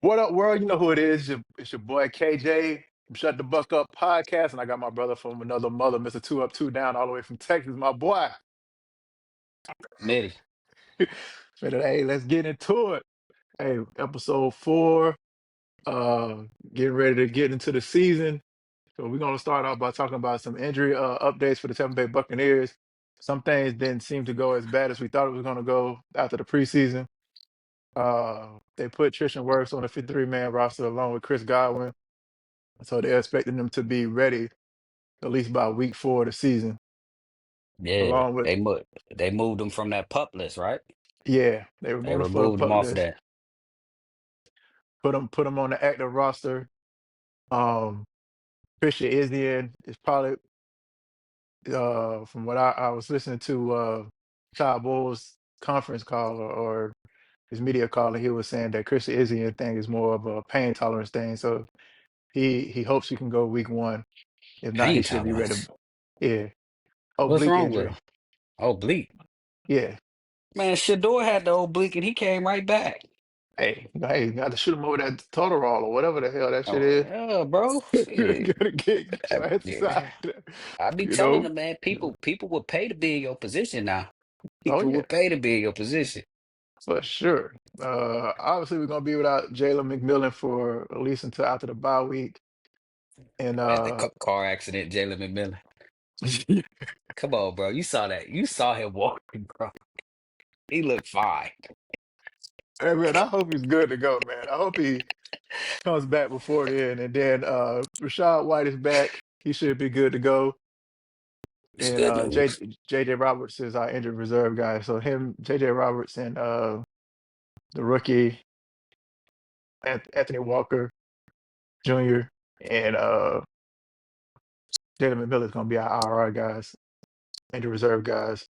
What up, world? You know who it is. It's your boy KJ from Shut the Buck Up podcast, and I got my brother from another mother, Mr. Two Up, Two Down, all the way from Texas, my boy. Smitty. Hey, let's get into it. Hey, episode 4. Getting ready to get into the season. So we're gonna start off by talking about some injury updates for the Tampa Bay Buccaneers. Some things didn't seem to go as bad as we thought it was gonna go after the preseason. They put Tristan Wirfs on the 53-man roster along with Chris Godwin. So they're expecting them to be ready at least by week 4 of the season. Yeah, Along with, they moved him from that pup list, right? yeah, they They removed him for the removed him pup off of list, that. put him on the active roster. Um, Christian Izien is probably from what I was listening to Todd Bowles' conference call or his media call, and he was saying that Christian Izien thing is more of a pain tolerance thing. So he hopes he can go week 1. If not, he Pain should be ready. tolerance. Yeah, What's oblique wrong with him? injury. Oblique. Yeah. Man, Shador had the oblique and he came right back. Hey, got to shoot him over that total roll or whatever the hell that shit Oh is. yeah, bro. Shit. Get your ass Yeah. inside there, I be you telling know? them, man, people would pay to be in your position now. Oh People yeah, would pay to be in your position. for sure. Obviously we're gonna be without Jalen McMillan for at least until after the bye week. And Had the car accident, Jalen McMillan. Come on, bro. You saw that. You saw him walking, bro. He looked fine. hey man, I hope he's good to go, man. I hope he comes back before then. And then Rashad White is back. He should be good to go. It's And good news. JJ Roberts is our injured reserve guy. So him, JJ Roberts and the rookie Anthony Walker Jr. and Jalen McMillan is going to be our IR guys, injured reserve guys.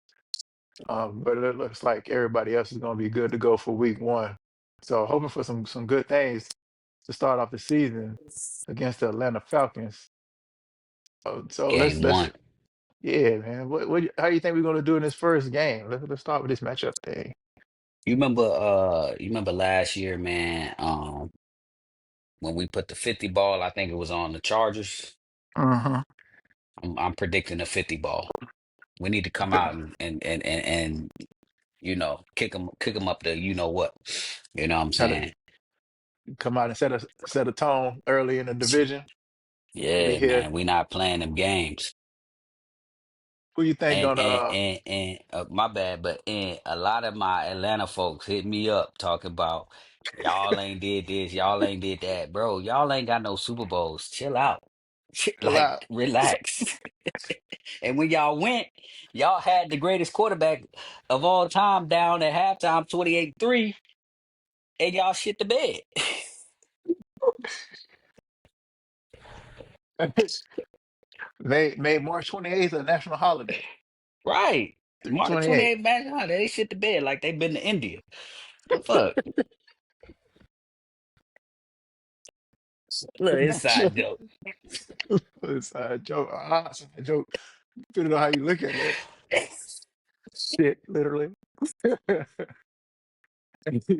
But it looks like everybody else is going to be good to go for week 1. So hoping for some good things to start off the season against the Atlanta Falcons. So let's Game let's one. yeah, man. How do you think we're going to do in this first game? Let's start with this matchup thing. You remember last year, man, when we put the 50 ball, I think it was on the Chargers. Uh-huh. I'm predicting a 50 ball. We need to come out and kick them up the you know what. You know what I'm Try to saying? come out and set a tone early in the division. Be Yeah, here. man, we not playing them games. Who you think And gonna and and and my bad, but a lot of my Atlanta folks hit me up talking about y'all ain't did this, y'all ain't did that, bro. Y'all ain't got no Super Bowls. Chill out, chill out? like relax. And when y'all went, y'all had the greatest quarterback of all time down at halftime, 28-3, and y'all shit the bed. Made March 28th a national holiday. Right, March 3/28. 28th, man, they shit the bed like they been to India. The fuck, little inside joke. Inside joke. Inside joke. Depending on how you look at it. Shit, literally.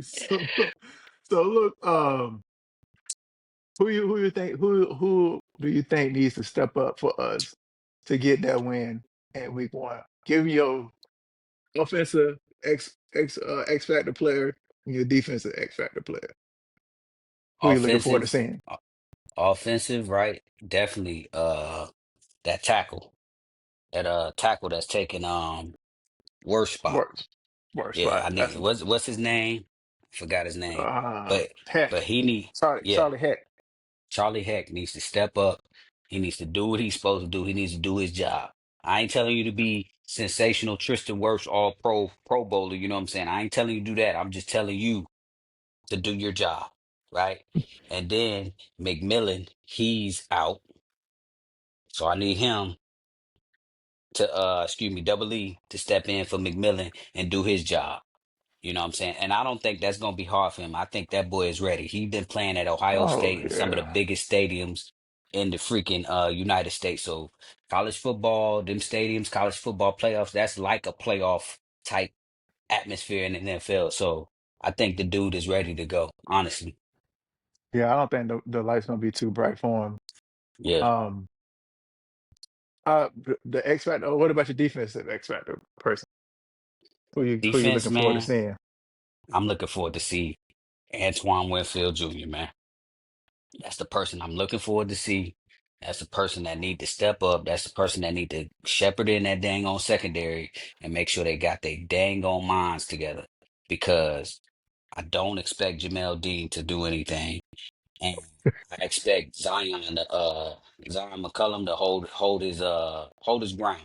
so, so look, who do you think needs to step up for us to get that win at week 1? Give me your offensive X factor player and your defensive X factor player. Who are you looking forward to Offensive, seeing? offensive, right? Definitely that tackle. That tackle that's taking worst spot. Worst, worst Yeah, spot. I need what's his name? Forgot his name. But but Heck. he need Sorry, yeah, Charlie Heck. Charlie Heck needs to step up. He needs to do what he's supposed to do. He needs to do his job. I ain't telling you to be sensational Tristan Wirfs all pro bowler, you know what I'm saying? I ain't telling you to do that. I'm just telling you to do your job, right? And then McMillan, he's out. So I need him to Double E to step in for McMillan and do his job. You know what I'm saying? And I don't think that's gonna be hard for him. I think that boy is ready. He's been playing at Ohio Oh State and some of the yeah. biggest stadiums in the freaking United States. So college football, them stadiums, college football playoffs, that's like a playoff type atmosphere in the NFL. So I think the dude is ready to go, honestly. Yeah, I don't think the light's gonna be too bright for him. Yeah. Um, the X Factor. What about your defensive X Factor person? Who you Defense, looking forward to man, seeing? I'm looking forward to see Antoine Winfield Jr., man. That's the person I'm looking forward to see. That's the person that need to step up. That's the person that need to shepherd in that dang on secondary and make sure they got their dang on minds together. Because I don't expect Jamel Dean to do anything, and I expect Zion McCullum to hold his ground.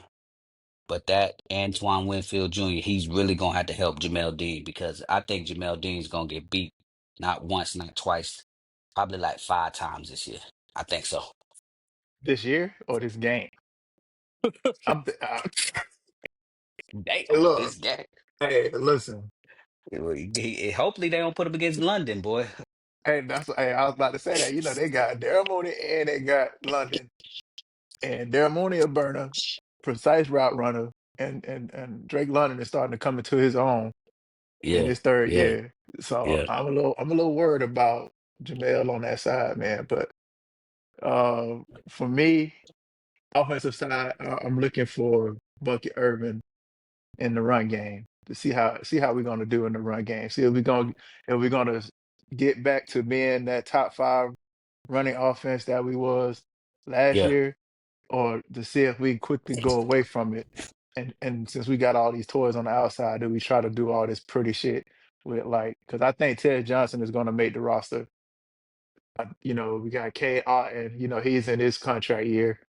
But that Antoine Winfield Jr., he's really gonna have to help Jamel Dean because I think Jamel Dean's gonna get beat not once, not twice, probably like 5 times this year. I think so. This year or this game? I'm Damn, hey, look. this guy. Hey, listen. Hopefully they don't put him against London, boy. Hey, hey, I was about to say that. You know, they got Daryl Mooney and they got London. And Daryl Mooney a burner, precise route runner, and Drake London is starting to come into his own in Yeah, his third yeah, year. So yeah, I'm a little worried about Jamel on that side, man. But for me, offensive side, I'm looking for Bucky Irvin in the run game to see how we're gonna do in the run game. See if we're gonna get back to being that top five running offense that we was last yeah. year, or to see if we quickly go away from it. And since we got all these toys on the outside, do we try to do all this pretty shit with like? Because I think Ted Johnson is gonna make the roster. We got K. Otten. He's in his contract year.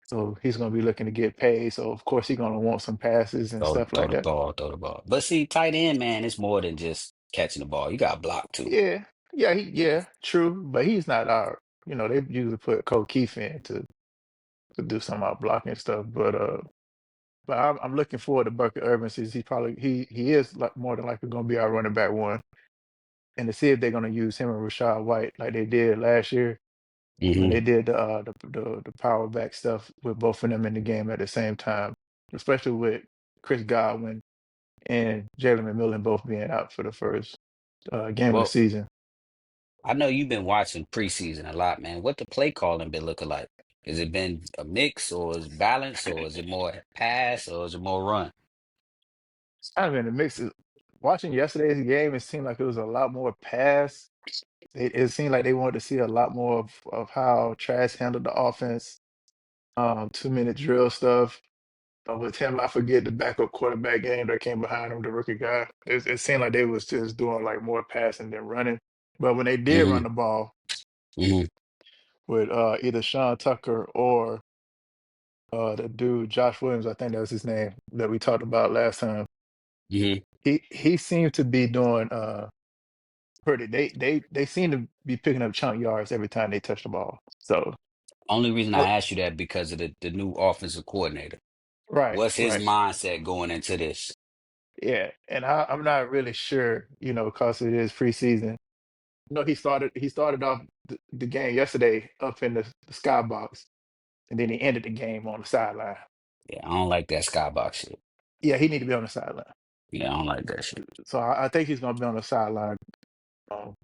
So he's gonna be looking to get paid. So of course he's gonna want some passes and stuff Throw like the that. ball, throw the ball. But see, tight end, man, it's more than just catching the ball. You got to block too. Yeah, yeah, true. But he's not our. They usually put Cole Keith in to do some of our blocking stuff. But I'm looking forward to Bucket Urban since he is like more than likely gonna be our running back one, and to see if they're gonna use him and Rashad White like they did last year when Hmm. they did the power back stuff with both of them in the game at the same time, especially with Chris Godwin and Jalen McMillan both being out for the first game of the Well, season. I know you've been watching preseason a lot, man. What the play calling been looking like? Has it been a mix or is it balanced or is it more pass or is it more run? It's kind of in the mix. Watching yesterday's game, it seemed like it was a lot more pass. It seemed like they wanted to see a lot more of how Trask handled the offense, 2-minute drill stuff. With him, I forget the backup quarterback game that came behind him, the rookie guy. It seemed like they was just doing like more passing than running. But when they did run Hmm. the ball Hmm. with either Sean Tucker or the dude Josh Williams, I think that was his name that we talked about last time. Hmm. He seemed to be doing pretty. They seem to be picking up chunk yards every time they touch the ball. So Only reason uh, I asked you that because of the new offensive coordinator. right, What's his right. mindset going into this? Yeah, and I'm not really sure, because it is preseason. He started off the game yesterday up in the skybox, and then he ended the game on the sideline. Yeah, I don't like that skybox shit. Yeah, he need to be on the sideline. Yeah, I don't like that shit. So I think he's going to be on the sideline.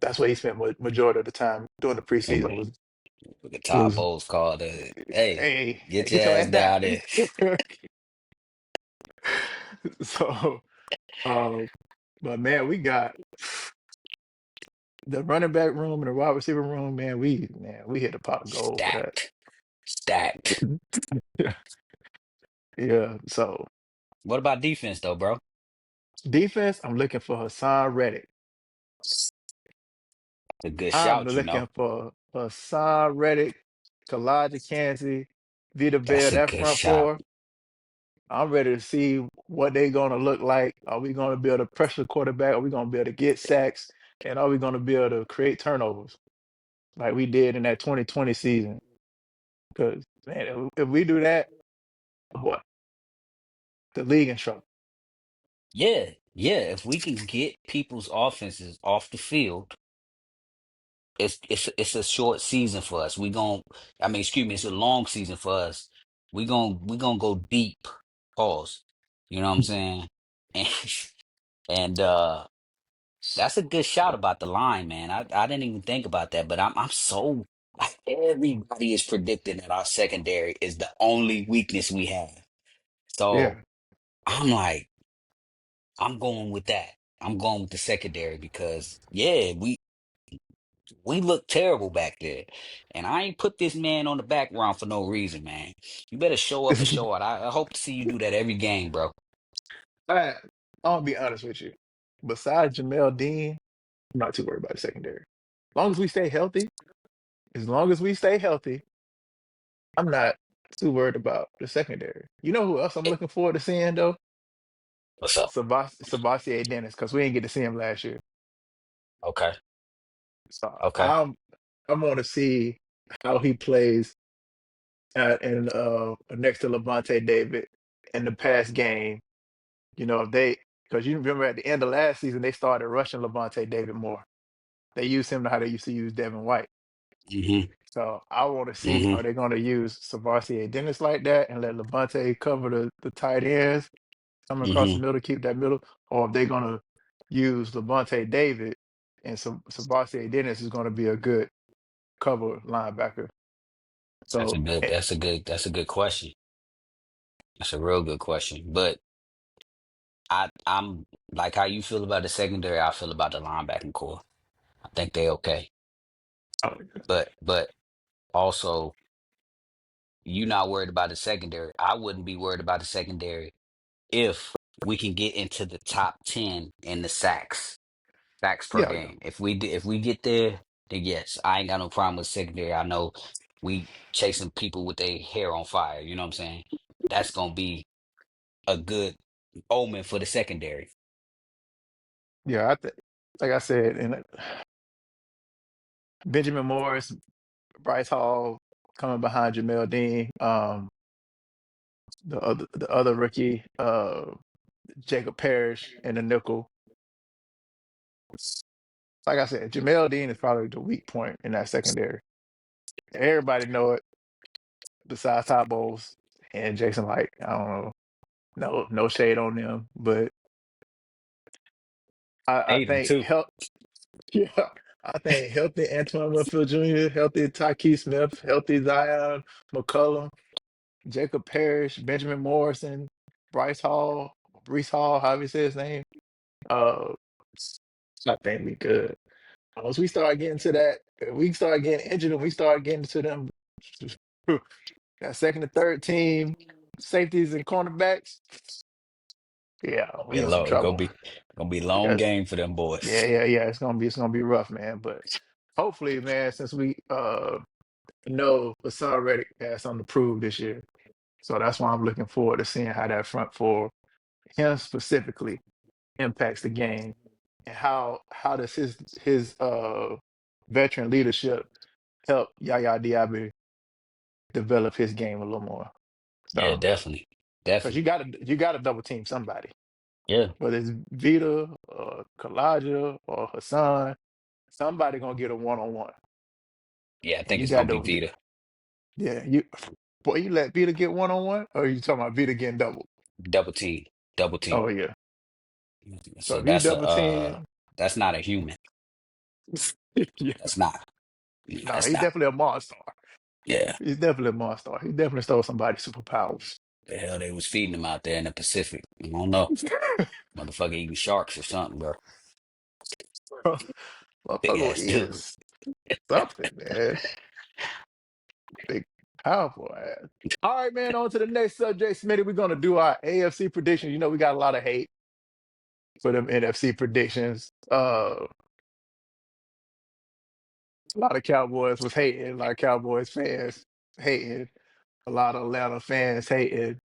That's what he spent majority of the time during the And preseason look, was look at Todd was Bowles called hey, hey, get your get your ass ass down. down there. So, uh, but man, we got the running back room and the wide receiver room. Man, we hit the pot of gold for that. Stacked. Stacked. Yeah. So What about defense though, bro? defense, I'm looking for Hassan Reddick. A good I'm shout, you know. looking for Hassan Reddick, Kalijah Kancey, Vita Vea, That's a that good front shot. four. I'm ready to see what they're going to look like. Are we going to be able to pressure the quarterback? Are we going to be able to get sacks? And are we going to be able to create turnovers like we did in that 2020 season? Because, man, if we do that, boy, the league in trouble. Yeah, yeah. If we can get people's offenses off the field, it's a short season for us. I mean, excuse me, it's a long season for us. We gonna go deep. Pause. You know what I'm saying? And and That's a good shout about the line, man. I didn't even think about that, but I'm so like everybody is predicting that our secondary is the only weakness we have. So Yeah. I'm like, I'm going with that. I'm going with the secondary because yeah, we look terrible back there. And I ain't put this man on the background for no reason, man. You better show up and show out. I hope to see you do that every game, bro. I, I'll be honest with you. Besides Jamel Dean, I'm not too worried about the secondary. As long as we stay healthy, I'm not too worried about the secondary. You know who else I'm Eh, looking forward to seeing though? What's up? Sabasier Dennis, because we didn't get to see him last year. Okay. So Okay. I want to see how he plays next to Levante David in the past game. You know, if they because you remember at the end of last season they started rushing Levante David more. They used him how they used to use Devin White. Mm-hmm. So I want to see, Mm-hmm. are they going to use Savasier Dennis like that and let Levante cover the tight ends coming across the Mm-hmm. middle, keep that middle, or if they're going to use Levante David and Savasier Dennis is going to be a good cover linebacker. That's a So good, eh, that's a good, that's a good question. That's a real good question. But I'm like how you feel about the secondary, I feel about the linebacking core. I think they okay. oh, But also you not worried about the secondary. I wouldn't be worried about the secondary if we can get into the top 10 in the sacks per yeah, yeah, game. If we get there, then yes, I ain't got no problem with secondary. I know we chasing people with their hair on fire. You know what I'm saying? That's gonna be a good omen for the secondary. yeah. I think, like I said, and Benjamin Morris, Bryce Hall coming behind Jamel Dean, the other rookie, Jacob Parrish in the nickel. Like I said, Jamel Dean is probably the weak point in that secondary. Everybody know it besides Top Bowls and Jason Light. I don't know. No shade on them. But I Hate them think too. help yeah. I think healthy Antoine Winfield Jr., healthy Tyke Smith, healthy Zion McCullum, Jacob Parrish, Benjamin Morrison, Bryce Hall, Brees Hall, however you say his name. Uh I think we good. Once we start getting to that, if we start getting injured and we start getting to them that second and third team safeties and cornerbacks, yeah, we Be in some low. It's trouble. gonna be a long Because game for them yeah, boys. yeah, yeah, it's gonna be rough, man. But hopefully, man, since we know Hassan Reddick has something to prove this year, so that's why I'm looking forward to seeing how that front four, him specifically, impacts the game and how does his veteran leadership help Yaya Diaby develop his game a little more. Yeah, So, definitely. because Definitely. you gotta double team somebody, Yeah. whether it's Vita or Kalaja or Hassan, somebody gonna get a one on one, Yeah, I and think you it's got gonna be to Vita. yeah you boy you let Vita get one on one, or you talking about Vita getting double? Double team. Double team. Oh yeah, so So if you double team, that's not a human. yeah, That's not. no, That's he's not. definitely a monster. Yeah. He's definitely a monster. He definitely stole somebody's superpowers. The hell they was feeding them out there in the Pacific. I don't know. Motherfucker eating sharks or something, bro. Big Motherfucker ass dude. is something, man. Big, powerful ass. All right, man. On to the next subject, Smitty. We're gonna do our AFC predictions. You know, we got a lot of hate for them NFC predictions. A lot of Cowboys was hating. A lot of Cowboys fans hating. A lot of Atlanta fans hating.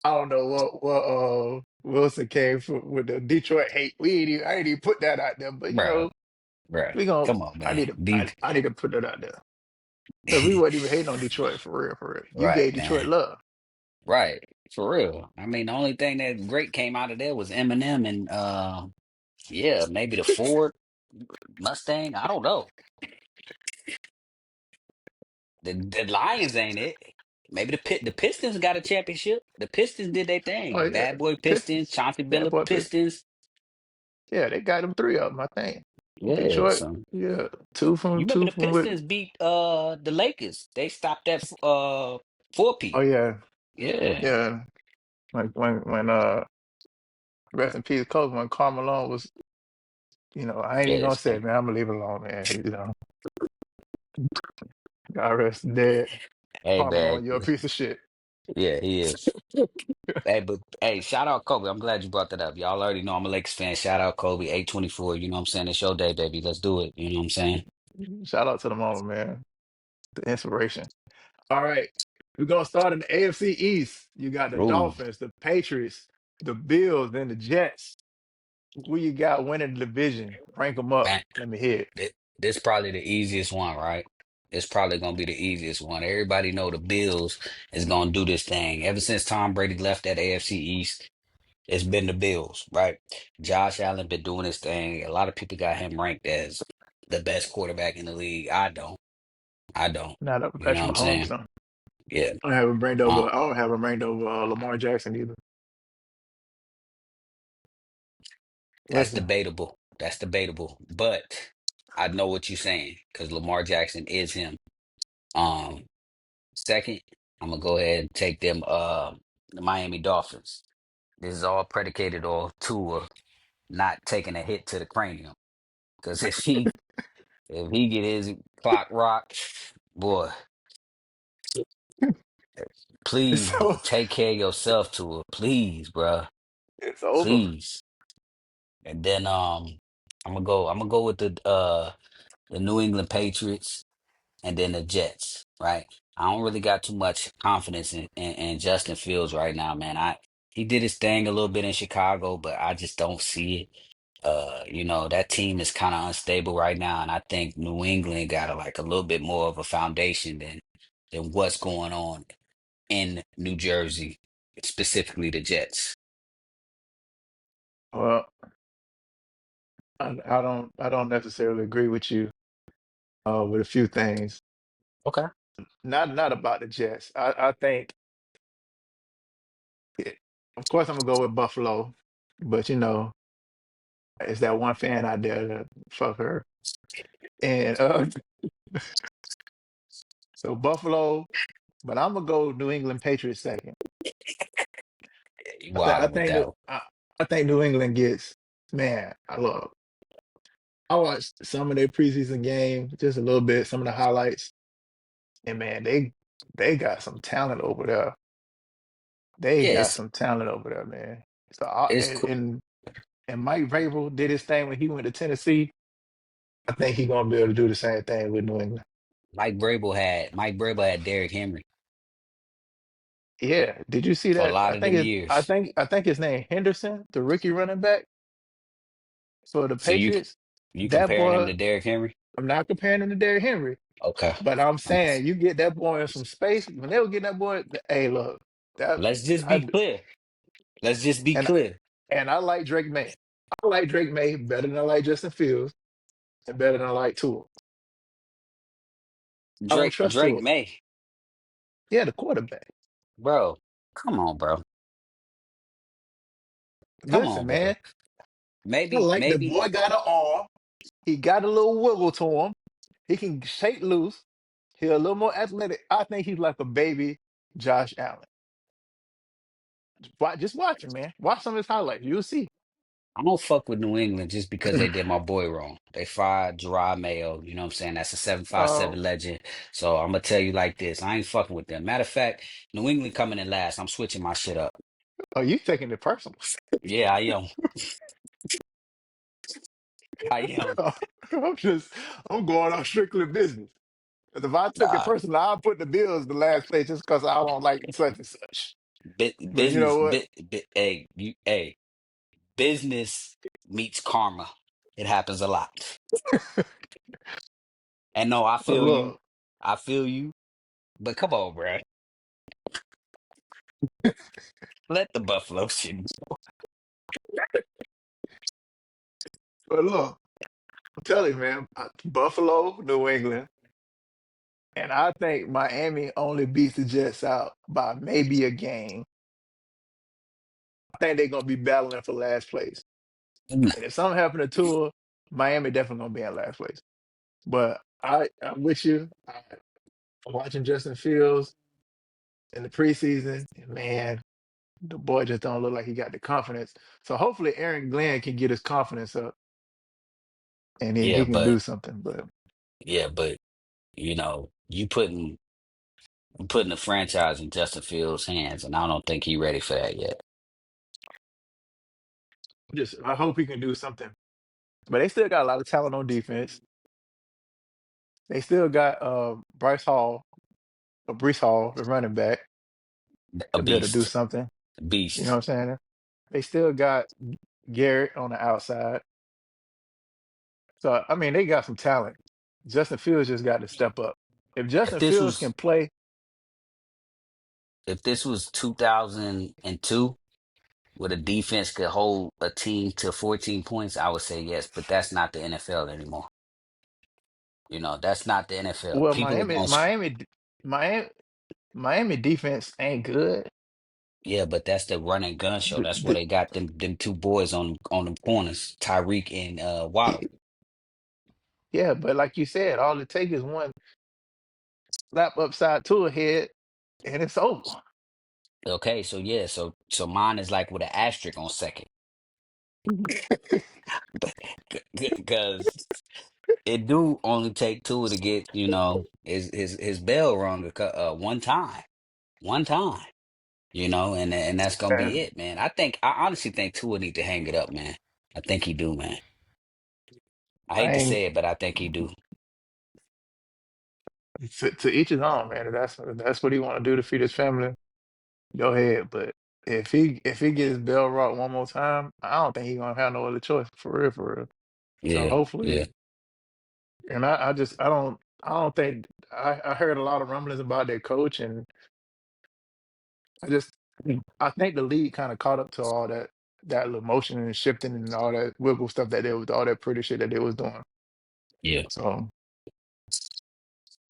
I don't know what Wilson came for with the Detroit hate. I ain't even put that out there, but Bro. Bro. we gonna. Come on, I man. need to. I need to put that out there because we wasn't even hating on Detroit for real. For real, you Right, gave Detroit man. love. Right. For real. I mean, the only thing that great came out of there was Eminem and yeah, maybe the Ford Mustang. I don't know. The Lions ain't it. Maybe the Pistons got a championship. The Pistons did their Oh thing. yeah, Bad boy Pistons, Pistons, Chauncey bad Billups boy Pistons. Pistons. Yeah, they got them three of them, I think. Yeah, Detroit, so yeah, two you from remember two the from with. Pistons beat the Lakers. They stopped that four Oh P. yeah, Yeah. yeah. Like when rest in peace, coach when Carmelo was, I ain't even gonna Yes. say it, man. I'm gonna leave it alone, man. God rest dead. Hey Carmelo, man. you're a piece of shit. Yeah, he is. Hey, but hey, shout out Kobe. I'm glad you brought that up. Y'all already know I'm a Lakers fan. Shout out Kobe, 824. You know what I'm saying? It's your day, baby. Let's do it. You know what I'm saying? Shout out to the moment, man. The inspiration. All right. We're gonna start in the AFC East. You got the Ooh, Dolphins, the Patriots, the Bills, then the Jets. Who you got winning the division? Rank them up. man. Let me hear it. This probably the easiest one, right? It's probably gonna be the easiest one. Everybody know the Bills is gonna do this thing. Ever since Tom Brady left that AFC East, it's been the Bills, right? Josh Allen been doing his thing. A lot of people got him ranked as the best quarterback in the league. I don't. I don't. Not up with You know what Patrick I'm Mahomes, saying? son. Yeah. I don't have him ranked over. Um, I don't have him ranked over Lamar Jackson either. that's Listen, debatable. That's debatable. But I know what you're saying because Lamar Jackson is him. Um, Second, I'm gonna go ahead and take them the Miami Dolphins. This is all predicated on Tua not taking a hit to the cranium. Because if he get his clock rocked, boy, it's please so take care of yourself, Tua. Please, bruh. it's over. Please. And then I'm gonna go with the New England Patriots and then the Jets, right? I don't really got too much confidence in Justin Fields right now, man. He did his thing a little bit in Chicago, but I just don't see it. That team is kind of unstable right now, and I think New England got a little bit more of a foundation than what's going on in New Jersey, specifically the Jets. Well, I don't necessarily agree with you with a few things. Okay. Not about the Jets. I think, it, of course, I'm gonna go with Buffalo, but it's that one fan out there that fuck her. And so Buffalo, but I'm gonna go New England Patriots second. You I think I wildin' with think that that one. I think New England gets, man. I watched some of their preseason game, just a little bit, some of the highlights, and man, they got some talent over there. They Yeah, got it's some talent over there, man. So it's and, cool. and Mike Vrabel did his thing when he went to Tennessee. I think he's gonna be able to do the same thing with New England. Mike Vrabel had Derrick Henry Yeah. Did you see for a that? lot I of think them it. I years. think I think his name Henderson, the rookie running back for the So Patriots. you That comparing him boy. to Derrick Henry? I'm not comparing him to Derrick Henry, Okay. but I'm Um, saying you get that boy in some space. When they were getting that boy, hey, look, that Let's just be I clear. Let's just be and clear. and I like Drake May. I like Drake May better than I like Justin Fields and better than I like Tua. I don't trust Drake Tua. May, Yeah, the quarterback. bro. Come on, bro. Come Listen, on, bro. man. I Maybe, like the maybe. boy got an arm. He got a little wiggle to him. He can shake loose. He's a little more athletic. I think he's like a baby Josh Allen. Just watch him, man. Watch some of his highlights. You'll see. I don't fuck with New England just because they did my boy wrong. They fired Gerard Mayo. You know what I'm saying? That's a Oh, 757 legend. So I'm gonna tell you like this. I ain't fucking with them. Matter of fact, New England coming in last. I'm switching my shit up. oh, you taking it personal. Yeah, I am. I am. I'm just, I'm going on strictly business. 'Cause if I took it Nah, personal, I'll put the Bills the last place just because I don't like such and such. But you know business. what? Hey, business meets karma. It happens a lot. And no, I But feel you. look, I feel you. But come on, bro. Let the Buffalo shit go. I'm telling you, man. Buffalo, New England, and I think Miami only beats the Jets out by maybe a game. I think they're gonna be battling for last place. And if something happened to Tua, Miami definitely gonna be in last place. But I'm with you. I'm watching Justin Fields in the preseason, and man, the boy just don't look like he got the confidence. So hopefully Aaron Glenn can get his confidence up, and then Yeah, he can do but something. But yeah, but you putting the franchise in Justin Fields' hands, and I don't think he's ready for that yet. just I hope he can do something. But they still got a lot of talent on defense. They still got Brees Hall, the running back, A to be able to do beast, something. You know what beast. I'm saying? They still got Garrett on the outside. So I mean, they got some talent. Justin Fields just got to step up. If If Justin this Fields can was play, if this was 2002, where the defense could hold a team to 14 points, I would say yes. But that's not the NFL anymore. That's not the NFL. well, People are going. Miami, Miami defense ain't good. Yeah, but that's the run and gun show. D- That's where d- they got them two boys on them corners, Tyreek and Waddle. yeah, but like you said, all it takes is one slap upside to a head, and it's over. Okay, so yeah, so mine is like with an asterisk on second, because it do only take two to get his bell rung one time, and that's gonna be And it, man. I honestly think Tua need to hang it up, man. I think he do, man. I hate I to ain't say it, but I think he do. to each his own, man. If that's what he want to do to feed his family. Go ahead, but if he gets his bell rocked one more time, I don't think he gonna have no other choice for real, for real. So Yeah, yeah, hopefully, and I don't think I heard a lot of rumblings about their coach, and I just I think the league kind of caught up to all that little motion and shifting and all that wiggle stuff that they was all that pretty shit that they was doing. yeah. So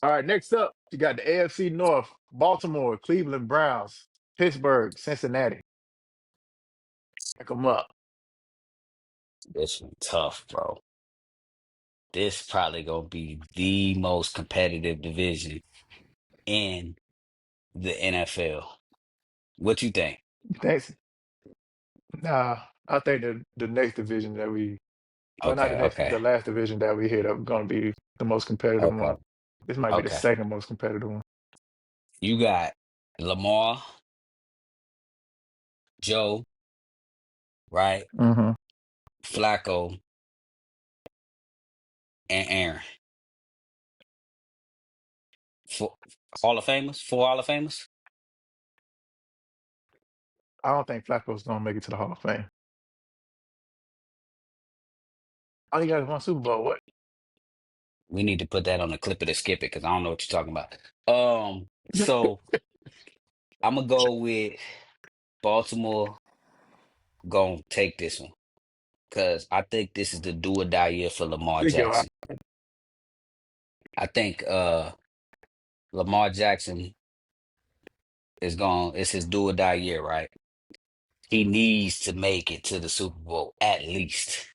all right, next up you got the AFC North: Baltimore, Cleveland Browns, Pittsburgh, Cincinnati. Pick them up. This one tough, bro. This probably gonna be the most competitive division in the NFL. What you think? Thanks. Nah, I think the next division that well, not Okay, the next, okay, the last division that we hit up going to be the most competitive okay, one. This might be the okay. second most competitive one. You got Lamar, Joe, right? Hmm. Flacco, and Aaron. Four Hall of Famers? Four Hall of Famers? I don't think Flacco's going to make it to the Hall of Fame. All you guys won Super Bowl. What? We need to put that on the clip of the skip it because I don't know what you're talking about. So I'm gonna go with Baltimore. Gonna take this one because I think this is the do or die year for Lamar Think you're Jackson. I think Lamar Jackson it's his do or die year, right? He needs to make it to the Super Bowl at least.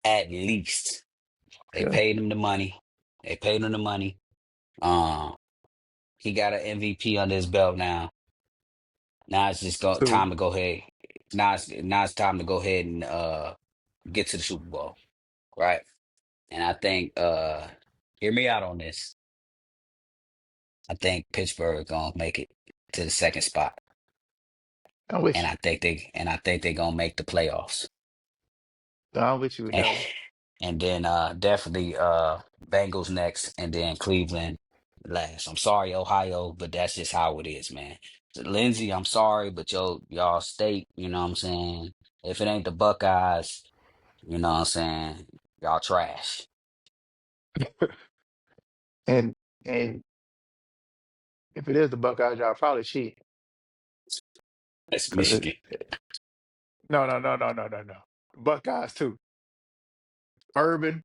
At least. They yeah, paid him the money. They paid him the money. Um, he got an MVP under his belt now. Now it's just two. time to go ahead. Now it's time to go ahead and get to the Super Bowl, right? And I think hear me out on this. I think Pittsburgh gonna make it to the second spot. I'm with And you. I think they gonna make the playoffs. I'm with you with And, that one. and then definitely Bengals next and then Cleveland last. I'm sorry, Ohio, but that's just how it is, man. So, Lindsey, I'm sorry, but y'all state, you know what I'm saying? If it ain't the Buckeyes, you know what I'm saying, y'all trash. And and if it is the Buckeyes, y'all probably cheat. That's Cause Michigan. no. Buckeyes too. Urban.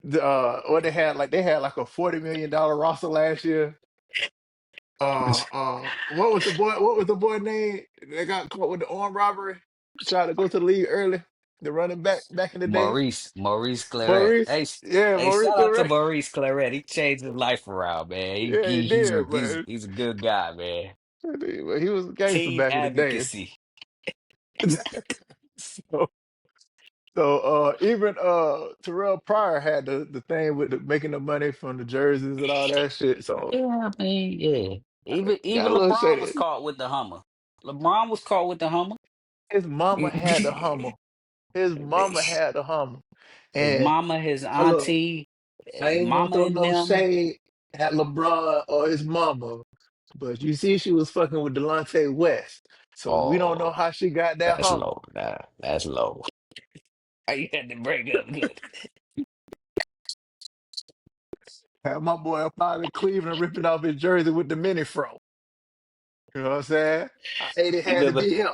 What they had like a $40 million roster last year. What was the boy name that got caught with the armed robbery? Tried to go to the league early. The running back in the day. Maurice Claret. Maurice. Yeah, Hey, Maurice shout out to Claret. Maurice Claret. He changed his life around, man. Yeah, he did, man. He's a good guy, man. But he was a gangster Team back in the day. advocacy. So, even Terrell Pryor had the thing with making the money from the jerseys and all that shit. So Yeah, I mean, yeah. got Even a little LeBron was shady. caught with the Hummer. LeBron was caught with the Hummer. His mama had the Hummer. His mama had the Hummer. His And mama, his I look, auntie, I ain't gonna mama throw and no them. shade at LeBron or his mama, but you see, she was fucking with Delonte West. So we don't know Oh, how she got that that's Hummer. low. That's low. You had to break up good. Had my boy up out in Cleveland ripping off his jersey with the mini fro. You know what I'm saying? I ate it You had to remember? be him.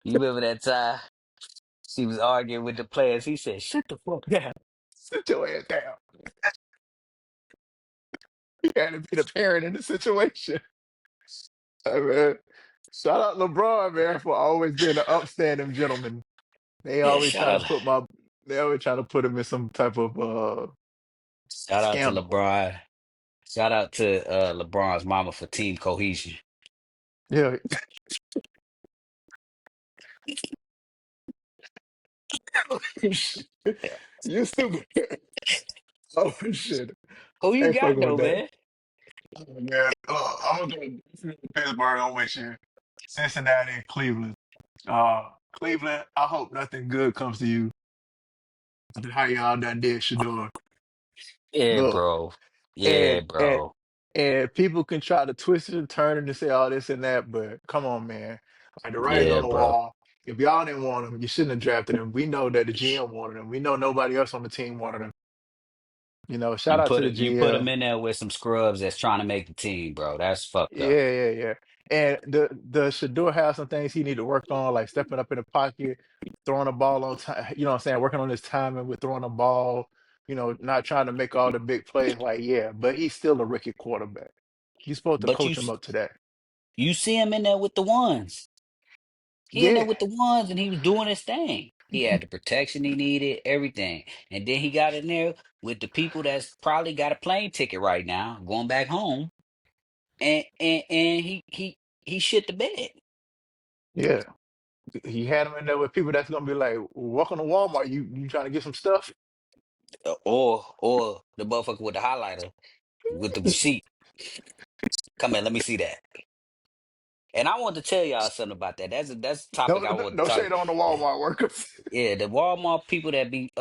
You remember that time she was arguing with the players? He said, "Shut the fuck down." Sit your ass down. He had to be the parent in the situation. Hey, man. Shout out LeBron, man, for always being an upstanding gentleman. They Yeah, always try to put my they always try to put him in some type of shout out to scandal. LeBron. Shout out to LeBron's mama for team cohesion. Yeah. You stupid. Oh shit. Who I you ain't got fucking with though, that. man? Oh, man. I'm gonna go Pittsburgh on with you. Cincinnati and Cleveland. Cleveland, I hope nothing good comes to you after how y'all done did Shador. Yeah, Look, bro. Yeah, and and bro. and people can try to twist it and turn it and say all this and that, but come on, man. Like the writing's on Yeah, the bro. wall. If y'all didn't want him, you shouldn't have drafted him. We know that the GM wanted him. We know nobody else on the team wanted him. Shout out to the You put him GM. in there with some scrubs that's trying to make the team, bro. That's fucked up. Yeah. And the Shador has some things he need to work on, like stepping up in the pocket, throwing the ball on time. You know what I'm saying? Working on his timing with throwing the ball. Not trying to make all the big plays. Like, yeah, but he's still a rookie quarterback. You're supposed to But coach him up to that. you see him in there with the ones. He in there Yeah, with the ones, and he was doing his thing. He had the protection he needed, everything, and then he got in there with the people that's probably got a plane ticket right now, going back home, and he shit the bed. yeah. He had him in there with people that's gonna be like, welcome to Walmart. You trying to get some stuff? Or the motherfucker with the highlighter with the receipt. Come here, let me see that. And I want to tell y'all something about that. That's a No, topic I no, want to no talk. shade on the Walmart workers. Yeah, the Walmart people that be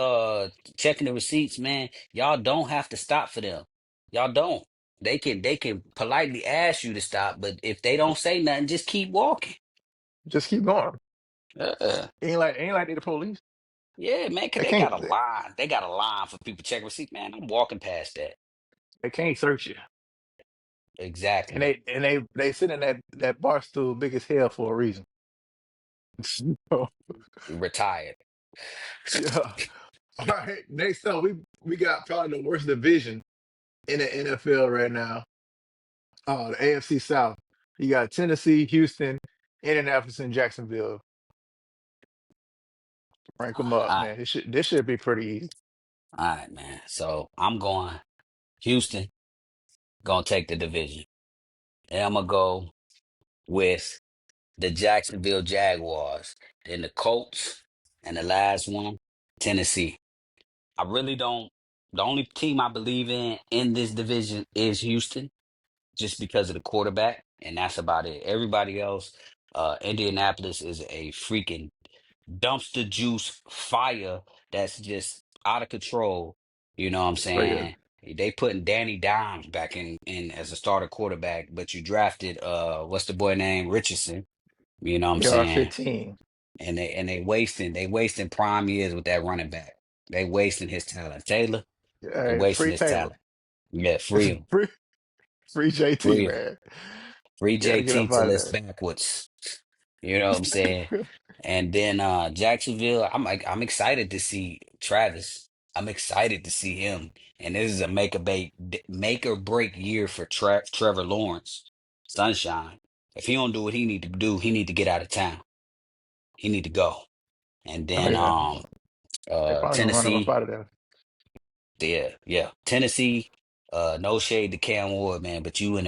checking the receipts, man, y'all don't have to stop for them. Y'all don't. They can politely ask you to stop, but if they don't say nothing, just keep walking. Just keep going. Uh, Ain't like they the police. yeah, man, cause They they got can't a line. They got a line for people checking receipts, man. I'm walking past that. they can't search you. And Exactly. they sit in that bar stool big as hell for a reason. So, Retired. yeah. All right. Next up, we got probably the worst division in the NFL right now. The AFC South. You got Tennessee, Houston, Indianapolis, and Jacksonville. Rank them up, All right, man. This should be pretty easy. all right, man. So I'm going Houston, gonna take the division. And I'm gonna go with the Jacksonville Jaguars, then the Colts, and the last one, Tennessee. I really don't. The only team I believe in this division is Houston, just because of the quarterback, and that's about it. Everybody else, Indianapolis is a freaking dumpster juice fire that's just out of control. You know what I'm So yeah, saying? They putting Danny Dimes back in as a starter quarterback, but you drafted what's the boy name? Richardson. You know what I'm they are saying? 15. And they wasting prime years with that running back. They wasting his talent. Taylor, they wasting Free his Taylor. talent. Yeah, free him. free, free JT, Free him. man. Free Got to get JT up till out of it's there. backwards. You know what I'm saying? And then Jacksonville, I'm excited to see Travis. I'm excited to see him. And this is a make or break year for Trevor Lawrence. Sunshine. If he don't do what he need to do, he need to get out of town. He need to go. And Oh then yeah, they probably gonna run him up Tennessee, out of there. yeah. Tennessee, no shade to Cam Ward, man, but you in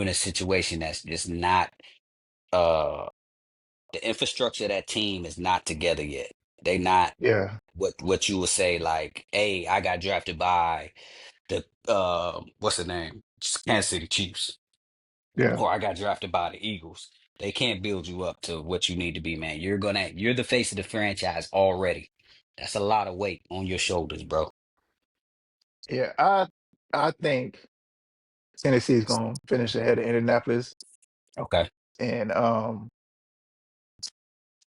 a situation that's just not uh the infrastructure of that team is not together yet. They not Yeah, what you would say like, hey, I got drafted by the what's the name? Kansas City Chiefs. yeah, Or I got drafted by the Eagles. They can't build you up to what you need to be, man. You're the face of the franchise already. That's a lot of weight on your shoulders, bro. yeah. I think Tennessee's gonna finish ahead of Indianapolis, Okay. and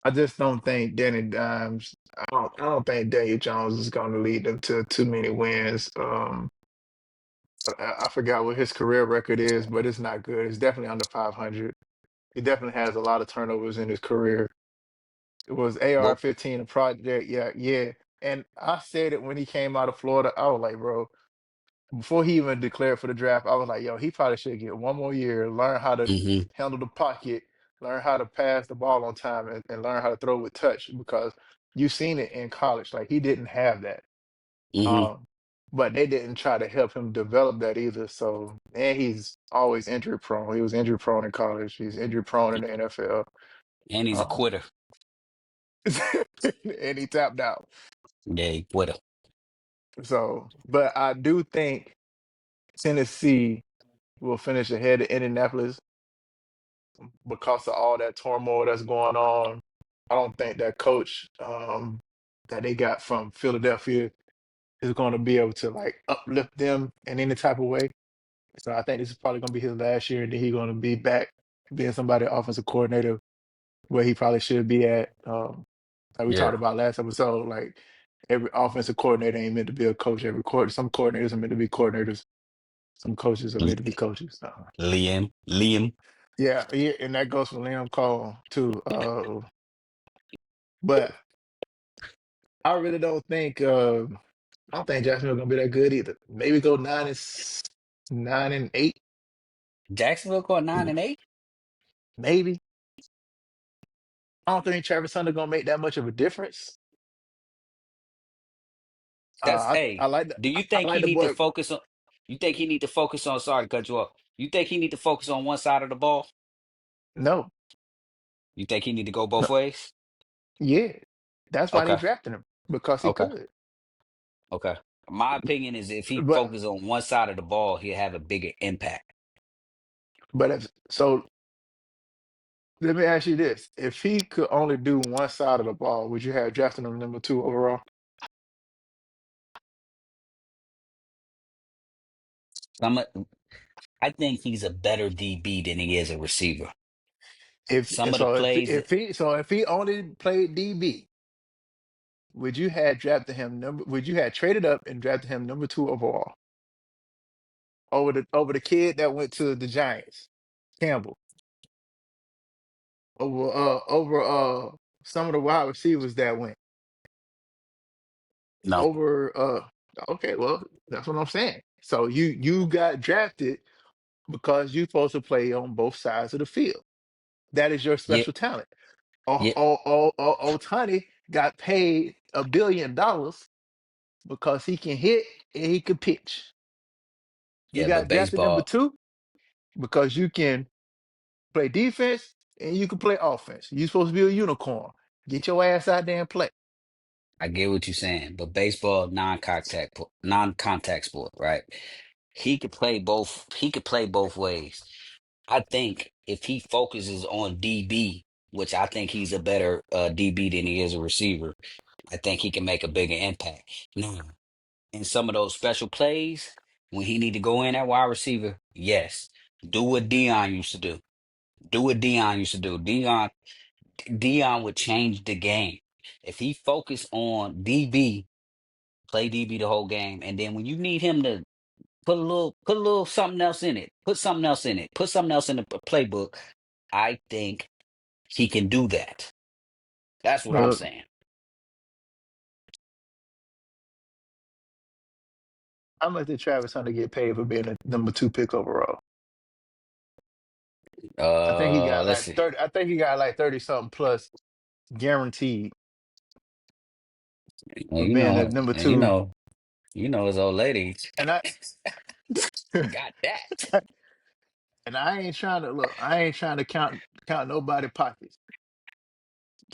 I just don't think Danny Dimes. I don't think Daniel Jones is gonna lead them to too many wins. I forgot what his career record is, but it's not good. It's definitely under 500. He definitely has a lot of turnovers in his career. It was Well, AR-15 a project. Yeah, yeah. And I said it when he came out of Florida. I was like, bro, before he even declared for the draft, I was like, yo, he probably should get one more year, learn how to mm-hmm, handle the pocket, learn how to pass the ball on time, and learn how to throw with touch because you've seen it in college. Like he didn't have that. mm-hmm. Um, but they didn't try to help him develop that either. So, and he's always injury prone. He was injury prone in college. He's injury prone in the NFL. And he's a Um, quitter. and he tapped out. Yeah, he quitter. So, but I do think Tennessee will finish ahead of Indianapolis because of all that turmoil that's going on. I don't think that coach that they got from Philadelphia is going to be able to like uplift them in any type of way. So I think this is probably going to be his last year, and then he's going to be back being somebody offensive coordinator where he probably should be at. Like we Yeah. talked about last episode, like every offensive coordinator ain't meant to be a coach. Some coordinators are meant to be coordinators. Some coaches are L- meant to be coaches. Liam. Yeah, yeah, and that goes for Liam Cole too. But I really don't think I don't think Jacksonville's gonna be that good either. Maybe go 9-8, Jacksonville going 9-8? maybe. I don't think Travis Hunter gonna make that much of a difference. That's I hey. like Do you I think like he the need to boy. focus on sorry to cut you off. You think he need to focus on one side of the ball? No, You think he need to go no, both ways? yeah, that's why they Okay. drafted him because he Okay. could. Okay. My opinion is if he But focuses on one side of the ball, he'll have a bigger impact. if so, let me ask you this: if he could only do one side of the ball, would you have drafted him number two overall? I'm a, I think he's a better DB than he is a receiver. If Some of the so, plays that if he only played DB, would you have drafted him number? Would you have traded up and drafted him number two overall over the kid that went to the Giants, Campbell, over some of the wide receivers that went no. over okay, well that's what I'm saying. So you got drafted because you're supposed to play on both sides of the field. That is your Yeah, special talent. Oh, yeah, Otani got paid $1 billion because he can hit and he can pitch. You yeah, but got drafted number baseball, two because you can play defense and you can play offense. You're supposed to be a unicorn. Get your ass out there and play. I get what you're saying, but baseball non-contact sport, right? He could play both ways. I think if he focuses on DB, which I think he's a better DB than he is a receiver, I think he can make a bigger impact. Now, in some of those special plays, when he need to go in at wide receiver, yes. Do what Dion used to do. Do what Dion used to do. Dion would change the game. If he focused on DB, play DB the whole game, and then when you need him to put a little something else in it, put something else in it, put something else in the playbook, I think he can do that. That's what I'm Well, saying. how much did Travis Hunter get paid for being a number two pick overall? I think he got Let's like see. 30. I think he got like 30 something plus. guaranteed Well, for being the number and you two. know, his old lady And I got that. and I ain't trying to look. I ain't trying to count nobody pockets.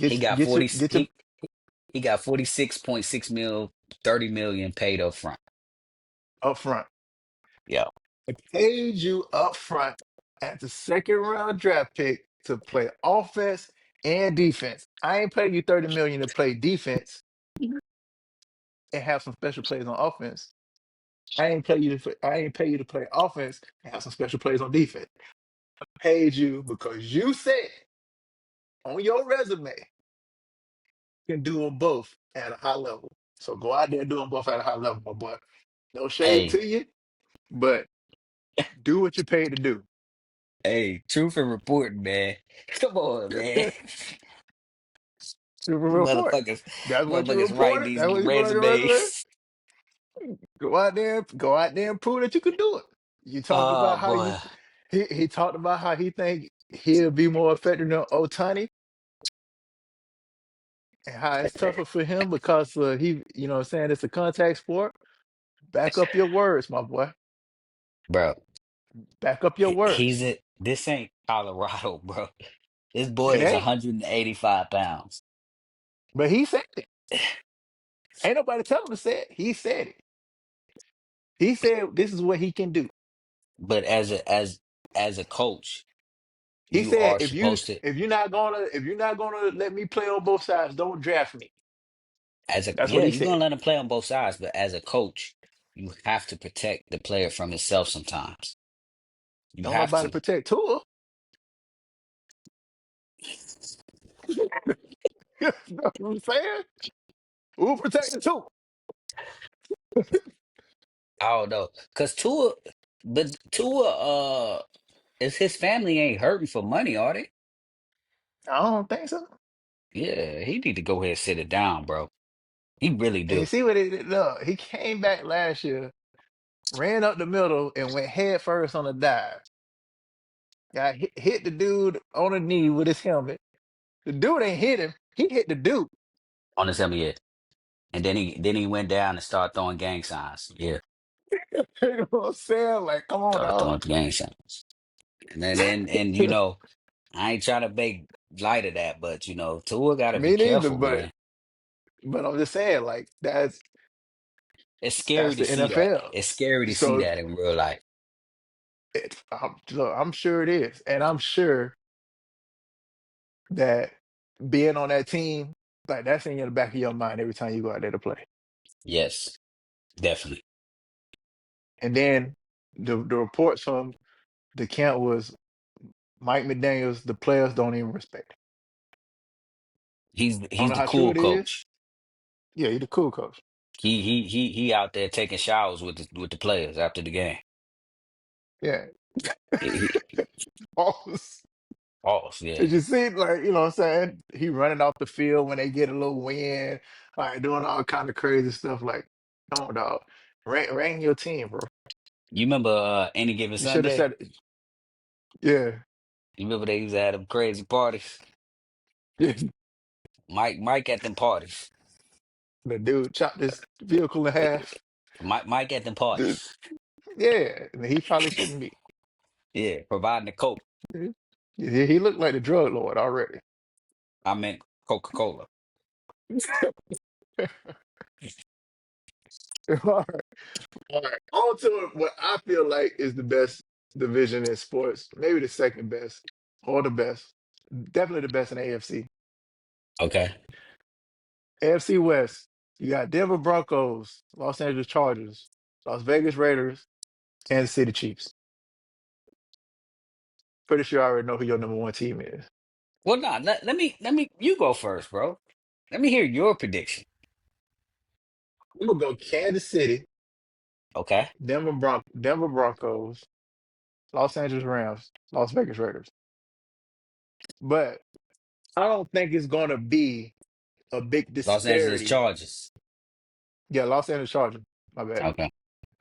He got Get your he got 46.6 mil, 30 million paid up front. up front. Yeah. I paid you up front at the second round draft pick to play offense and defense. I ain't paying you 30 million to play defense and have some special plays on offense. I ain't pay you to play offense and have some special plays on defense. I paid you because you said on your resume you can do them both at a high level. So go out there and do them both at a high level, my boy. No shade Hey, to you, but do what you're paid to do. hey, truth and reporting, man. Come on, man. You report. Motherfuckers, That's what you motherfuckers writing reported. these That's what you put on your resume. resumes. Go out there and prove that you can do it. You talked Oh about how boy. he talked about how he think he'll be more effective than Otani and how it's tougher for him because he, you know what I'm saying, it's a contact sport. Back up your words, my boy. Bro, Back up your he's words. it. This ain't Colorado, bro. This boy It is ain't. 185 pounds. But he said it. Ain't nobody tell him to say it. He said it. He said this is what he can do. But as a coach, He you said are supposed to if you're not gonna let me play on both sides, don't draft me. That's what yeah, he you're gonna said. let him play on both sides, but as a coach, you have to protect the player from himself sometimes. You Don't have nobody to. protect Tua. You know what I'm saying? Who protecting Tua? I don't know. Tua, is his family ain't hurting for money, are they? I don't think so. Yeah, he need to go ahead and sit it down, bro. He really And you do. see what it did? Look, he came back last year, ran up the middle, and went head first on a dive. Got hit the dude on the knee with his helmet. The dude ain't hit him. He hit the dude. On his helmet, yeah. And then he went down and started throwing gang signs. Yeah, You know what I'm saying? Like, come on, started dog. throwing gang signs. And I ain't trying to make light of that, but Tua gotta be Me neither, careful, man. but I'm just saying, like, It's that's scary to the see that. NFL. It's scary to see So that in real life. look, I'm sure it is, and I'm sure that being on that team, like that's in the back of your mind every time you go out there to play. Yes, definitely. And then the reports from the camp was Mike McDaniel's. The players don't even respect him. He's I don't he's know the how true cool it is. coach. Yeah, he's the cool coach. He out there taking showers with the players after the game. Yeah. He Boss. Pause, yeah. Did you see, like, you know what I'm saying? He running off the field when they get a little wind, like doing all kind of crazy stuff. Like, come on, dog. Ran your team, bro. You remember any given You should have Sunday? said, yeah. You remember they used to have them crazy parties? The Mike at them parties. dude chopped his vehicle in half. Mike at them Dude, parties. yeah, and he probably shouldn't be. Yeah, providing the coke. He looked like the drug lord already. I meant Coca-Cola. All right, all right. On to what I feel like is the best division in sports, maybe the second best or the best. Definitely the best in AFC. Okay. AFC West, you got Denver Broncos, Los Angeles Chargers, Las Vegas Raiders, Kansas City Chiefs. Pretty sure I already know who your number one team is. Well, nah, let me you go first, bro. Let me hear your prediction. I'm gonna go Kansas City, Okay. Denver Broncos, Los Angeles Rams, Las Vegas Raiders. But I don't think it's gonna be a big Los Angeles disparity. Chargers. Yeah, Los Angeles Chargers. My bad. Okay.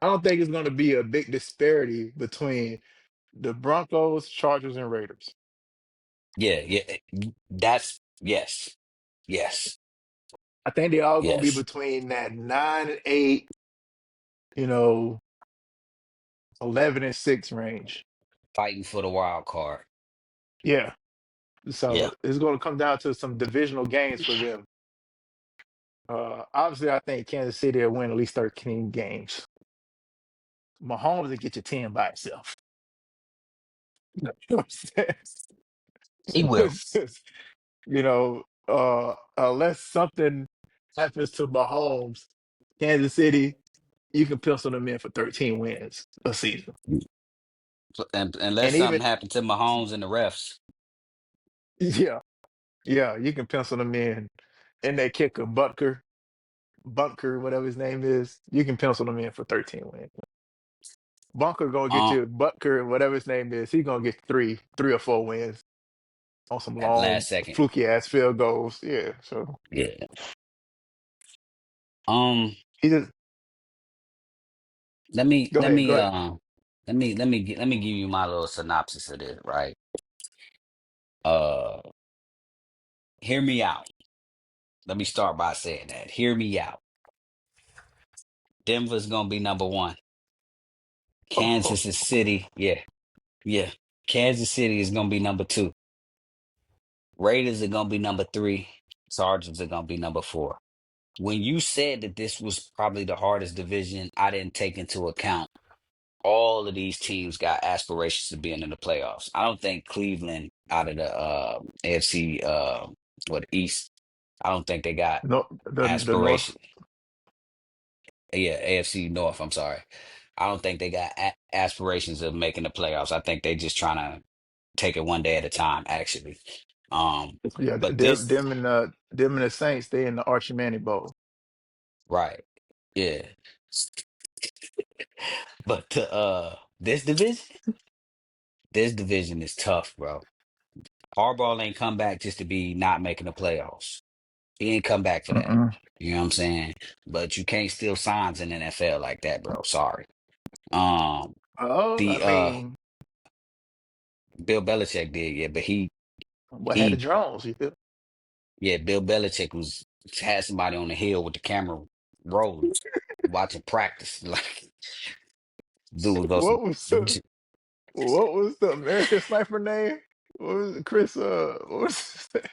I don't think it's gonna be a big disparity between the Broncos, Chargers, and Raiders. Yeah, yeah. That's yes. Yes. I think they all gonna be Yes. between that 9 and 8, you know, 11 and 6 range. Fighting for the wild card. Yeah. Yeah. So it's gonna come down to some divisional games for them. Obviously, I think Kansas City will win at least 13 games. Mahomes will get you 10 by itself. You know what I'm He will. saying? Unless something happens to Mahomes, Kansas City, you can pencil them in for 13 wins a season. And unless And something even, happened to Mahomes and the refs. yeah, yeah, you can pencil them in. And they kicker Bunker, whatever his name is, you can pencil them in for 13 wins. Bunker gonna get Um, you Butker, whatever his name is. He's gonna get three or four wins on some at the long, last second. fluky ass field goals. Yeah. So Yeah. Um, he just let me go let ahead, me go ahead. let me give you my little synopsis of this, right? Uh, hear me out. Let me start by saying that. Hear me out. Denver's gonna be number one. Oh, Kansas City, yeah, yeah. Kansas City is gonna be number two. Raiders are gonna be number three. Chargers are gonna be number four. When you said that this was probably the hardest division, I didn't take into account all of these teams got aspirations of being in the playoffs. I don't think Cleveland out of the AFC East, I don't think they got no, the North. aspiration. Yeah, AFC North, I'm sorry. I don't think they got aspirations of making the playoffs. I think they just trying to take it one day at a time, actually. Um, Yeah, but them, this, them and the Saints. They in the Archie Manning Bowl. right, yeah. But this division is tough, bro. Harbaugh ain't come back just to be not making the playoffs. He ain't come back for that. Mm-mm. You know what I'm saying? But you can't steal signs in the NFL like that, bro. Sorry. Um, Oh, I the mean, Bill Belichick did, yeah, but what had the he drones? You feel? yeah, Bill Belichick was had somebody on the hill with the camera rolling, watching practice. Like dude was What on was some the what was the American Sniper name? What was it? Chris? What was his name?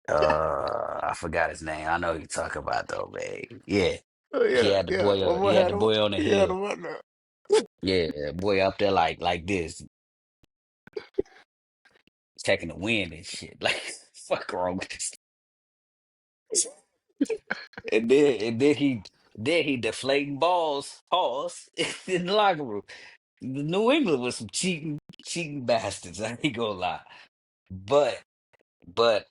I forgot his name. I know who you talk about though, man. Yeah. Oh yeah, yeah. What He boy had had the him? boy on the He had hill. him up there. Yeah, boy up there like this, taking the wind and shit. Like fuck wrong with this. And then he deflating balls, pause in the locker room. The New England was some cheating bastards. I ain't gonna lie. But but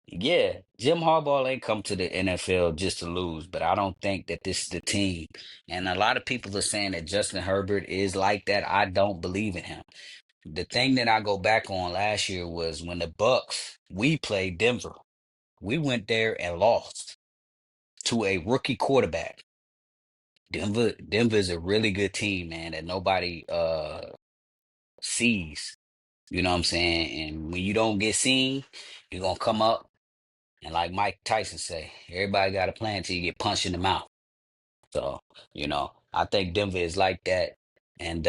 yeah, Jim Harbaugh ain't come to the NFL just to lose, but I don't think that this is the team. And a lot of people are saying that Justin Herbert is like that. I don't believe in him. The thing that I go back on last year was when the Bucks, we played Denver. We went there and lost to a rookie quarterback. Denver is a really good team, man, that nobody sees. You know what I'm saying? And when you don't get seen, you're gonna come up and like Mike Tyson say, everybody got a plan until you get punched in the mouth. So, I think Denver is like that. And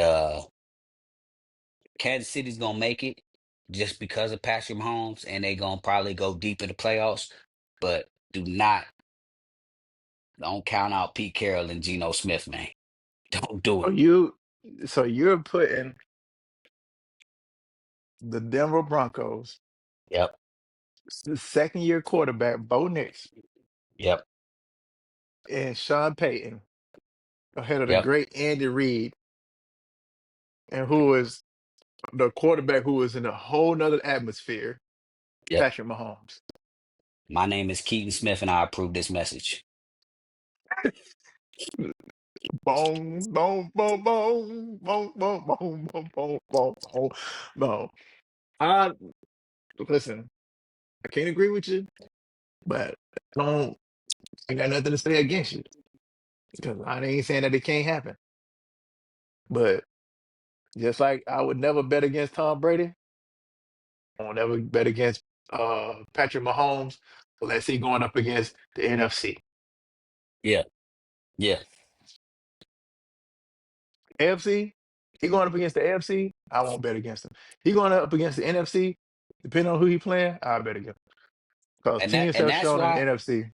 Kansas City's gonna make it just because of Patrick Mahomes, and they gonna probably go deep in the playoffs. But don't count out Pete Carroll and Geno Smith, man. Don't do So it. you, so you're putting the Denver Broncos Yep. second year quarterback Bo Nix Yep. and Sean Payton ahead of the Yep. great Andy Reid, and who is the quarterback who is in a whole nother atmosphere, Yep. Patrick Mahomes. My name is Keaton Smith, and I approve this message. Boom, boom, boom, boom, boom, boom, boom, boom, boom, boom, boom, boom. I listen. I can't agree with you, but I got nothing to say against you because I ain't saying that it can't happen. But just like I would never bet against Tom Brady, I won't ever bet against Patrick Mahomes, unless he going up against the NFC. Yeah, yeah. AFC, he going up against the AFC, I won't bet against him. He going up against the NFC, depending on who he playing, I bet against him. Because teams And have that's shown in the why NFC.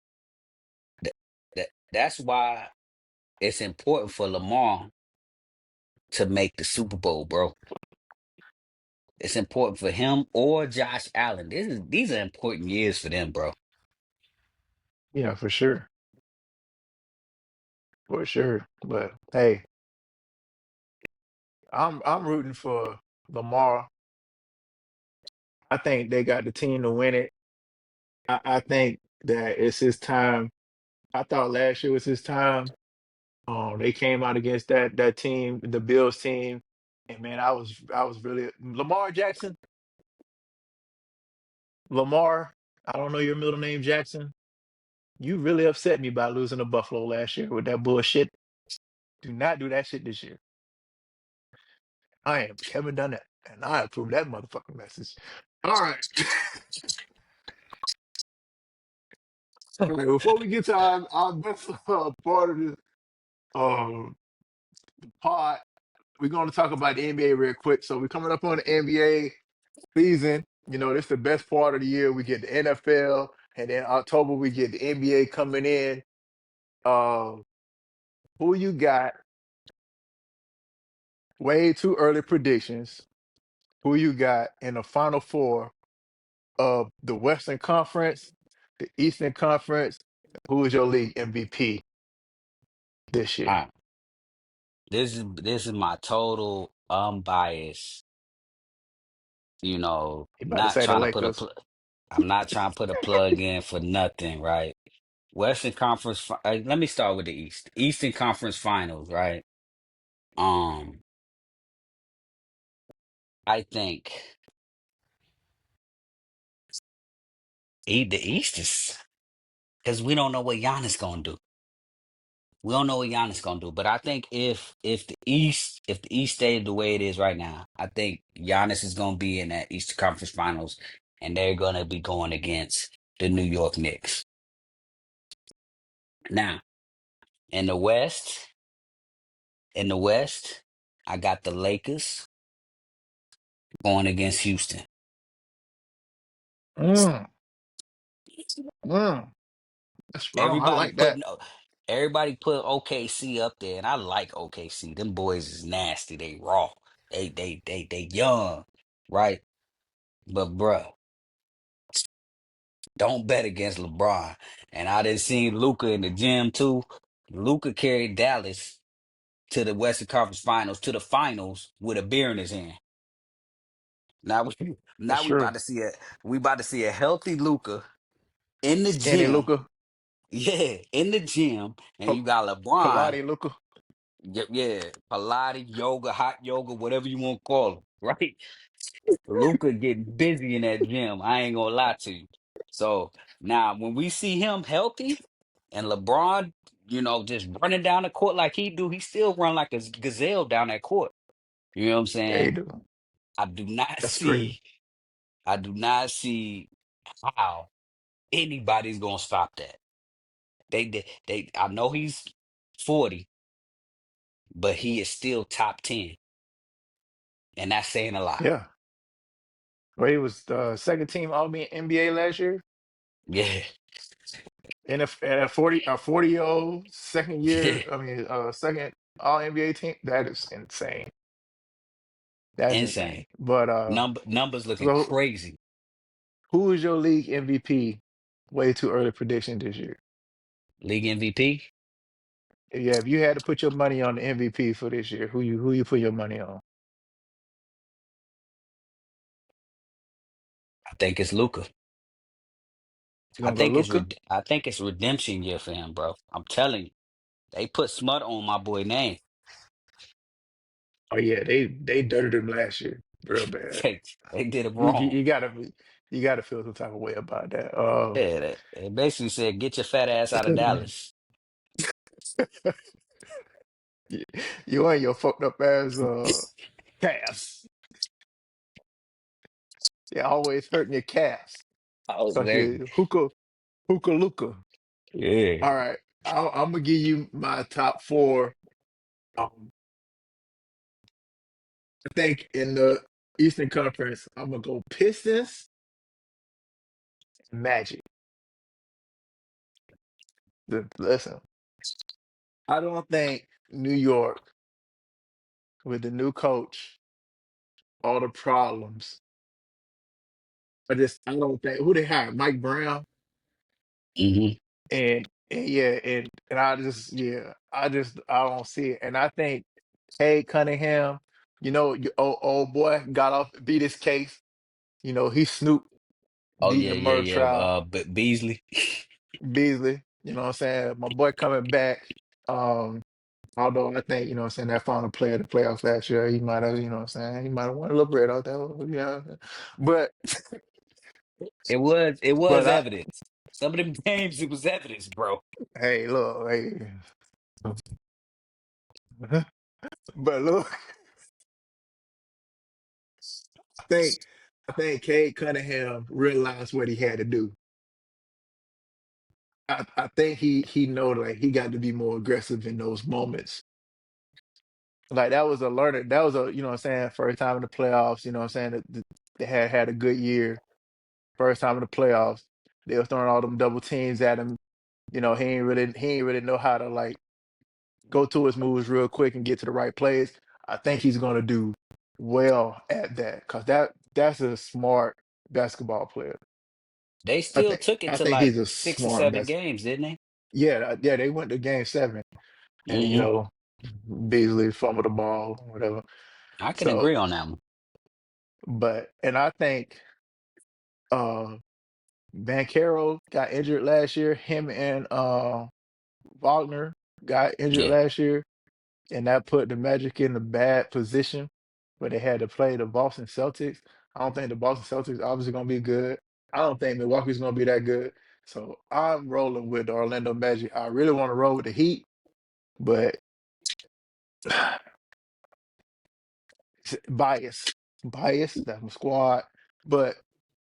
that's why it's important for Lamar to make the Super Bowl, bro. It's important for him or Josh Allen. These are important years for them, bro. Yeah, for sure. For sure. But hey, I'm rooting for Lamar. I think they got the team to win it. I think that it's his time. I thought last year was his time. They came out against that team, the Bills team, and man, I was really Lamar Jackson. Lamar, I don't know your middle name, Jackson. You really upset me by losing to Buffalo last year with that bullshit. Do not do that shit this year. I am Kevin Durant, and I approve that motherfucking message. All right. All right. Before we get to our best part of this um, pod, we're going to talk about the NBA real quick. So we're coming up on the NBA season. You know, this is the best part of the year. We get the NFL, and then October we get the NBA coming in. Um, who you got? Way too early predictions. Who you got in the Final Four of the Western Conference, the Eastern Conference? Who is your league MVP this All year? right. This is my total unbiased, You about to not say the trying to put a Lakers? pl I'm not trying to put a plug in for nothing, right? Western Conference, let me start with the East. Eastern Conference Finals, right? Um, I think the East is because we don't know what Giannis gonna do. We don't know what Giannis gonna do. But I think if the East stays the way it is right now, I think Giannis is gonna be in that Eastern Conference Finals, and they're gonna be going against the New York Knicks. Now, in the West, in the West, I got the Lakers going against Houston. Mm, mm, that's strong. I Everybody like that. putting everybody put OKC up there, and I like OKC. Them boys is nasty. They raw. They young, right? But bruh, don't bet against LeBron. And I didn't see Luca in the gym too. Luca carried Dallas to the Western Conference Finals, to the finals with a beer in his hand. Now we That's now we true. about to see a healthy Luca in the Skinny gym. Luca, Yeah, in the gym, and you got LeBron. Pilates Luca. Yeah, yeah, Pilates, yoga, hot yoga, whatever you want to call it, right? Luca getting busy in that gym. I ain't gonna lie to you. So now, when we see him healthy and LeBron, just running down the court like he do, he still run like a gazelle down that court. You know what I'm Yeah, you saying? do. I do not That's crazy. see, I do not see how anybody's gonna stop that. I know he's 40, but he is still top 10, and that's saying a lot. Yeah. Well, he was the second team All NBA last year. Yeah, And a 40-year-old second yeah, year, second All NBA team. That is insane. That's insane. insane. But Numbers looking so crazy. who is your league MVP? Way too early prediction this year. League MVP. Yeah, if you had to put your money on the MVP for this year, who you put your money on? I think it's Luca. You gonna go Luca? I think it's redemption year for him, bro. I'm telling you, they put smut on my boy name. Oh yeah, they dirted him last year, real bad. They did it You, you, wrong. you gotta you gotta feel some type of way about that. Yeah, they basically said, "Get your fat ass out of Dallas." you you and your fucked up ass calves. You're always hurting your calves. I was very Fucking hookah Luka. yeah. All right, I'm gonna give you my top four. Um, I think in the Eastern Conference, I'm gonna go Pistons, Magic. Listen, I don't think New York with the new coach, all the problems. I don't think who they hired, Mike Brown, Hmm. and yeah, and I don't see it. And I think Cade Cunningham, old boy got off beat his case. He Snoop Oh beating yeah, the yeah, murder yeah. trial. Beasley. Beasley, you know what I'm saying? My boy coming back. Um, Although I think, that final play of the playoffs last year, he might have, he might have won a little bread out there. Yeah. But It was but I evidence. Some of them games, it was evidence, bro. hey, look, hey. But look, I think I think Cade Cunningham realized what he had to do. I think he know like he got to be more aggressive in those moments. Like that was a learner. That was a first time in the playoffs. They had a good year. First time in the playoffs. They were throwing all them double teams at him. He ain't really know how to like go to his moves real quick and get to the right plays. I think he's gonna do well at that because that's a smart basketball player. They I still think took it I to think like he's a 6 or 7 games, didn't they? yeah, they went to game seven and Hmm. Beasley fumbled the ball or whatever. I can So agree on that one. and I think uh Caro got injured last year. Him and Wagner got injured Yeah. last year, and that put the Magic in a bad position where they had to play the Boston Celtics. I don't think the Boston Celtics obviously gonna be good. I don't think Milwaukee's gonna be that good. So I'm rolling with the Orlando Magic. I really want to roll with the Heat, but bias. That's my squad. But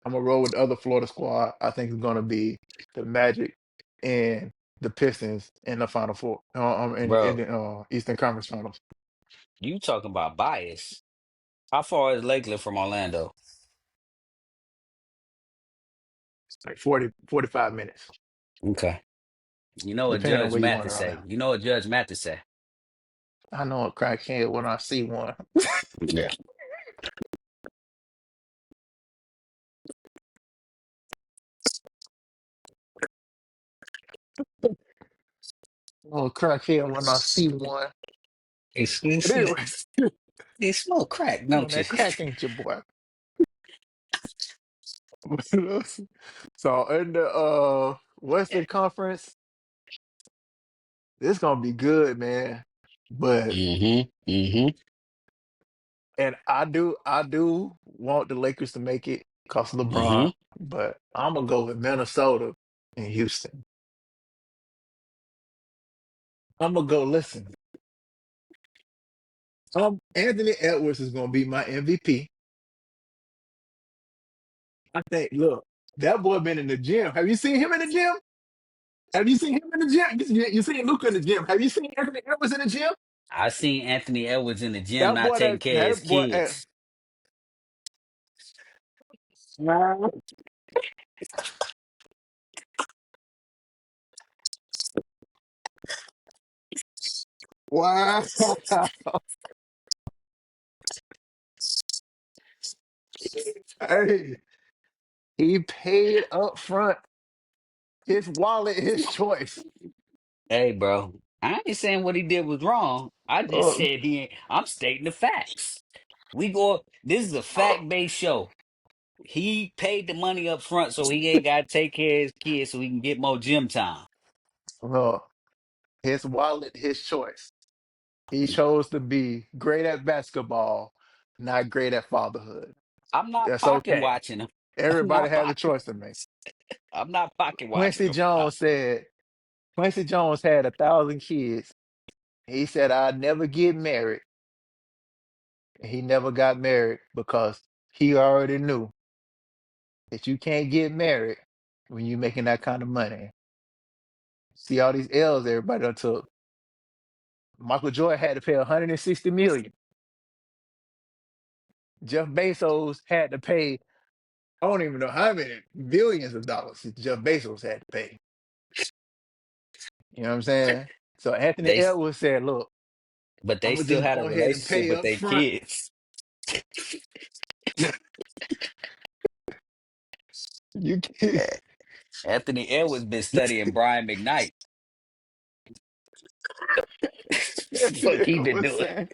I'm gonna roll with the other Florida squad. I think it's gonna be the Magic and the Pistons in the Final Four, in Bro, the Eastern Conference Finals. you talking about bias. How far is Lakeland from Orlando? It's like 40, 45 minutes, Okay. You know what depending on Judge where you Matt want to to say. run. You know what Judge Matt to say. I know a crackhead when I see one. Yeah. Oh, crackhead when I see one. But anyways, They smoke crack, you know don't you? that crack ain't your boy. So in the Western Conference, it's gonna be good, man. But Mm-hmm. Mm-hmm. and I do want the Lakers to make it because of Mm-hmm. LeBron, but I'm gonna go with Minnesota and Houston. I'm gonna go. Listen, Anthony Edwards is gonna be my MVP. I think. Look, that boy been in the gym. Have you seen him in the gym? Have you seen him in the gym? You seen Luca in the gym? Have you seen Anthony Edwards in the gym? I seen Anthony Edwards in the gym That not boy, taking care of his that boy. kids. Wow. Wow. Hey, he paid up front. His wallet, his choice. Hey, bro. I ain't saying what he did was wrong. I just Uh, said he ain't. I'm stating the facts. This is a fact-based show. He paid the money up front so he ain't got to take care of his kids so he can get more gym time. uh, his wallet, his choice. He chose to be great at basketball, not great at fatherhood. I'm not That's pocket okay. watching him. I'm Everybody not has a pocket. choice to make. I'm not pocket watching Quincy him. Jones said, Quincy Jones had 1,000 kids. He said, I'd never get married. And he never got married because he already knew that you can't get married when you making that kind of money. See all these L's everybody done took. Michael Jordan had to pay 160 million. Jeff Bezos had to pay, I don't even know how many billions of dollars Jeff Bezos had to pay. You know what I'm saying? So Anthony They, s- Edwards said, look, but I'm they gonna still just had a go ahead and relationship pay with up their front. kids. You can Anthony Edwards been studying Brian McKnight. Anthony Fuck he been Edwards doing. said,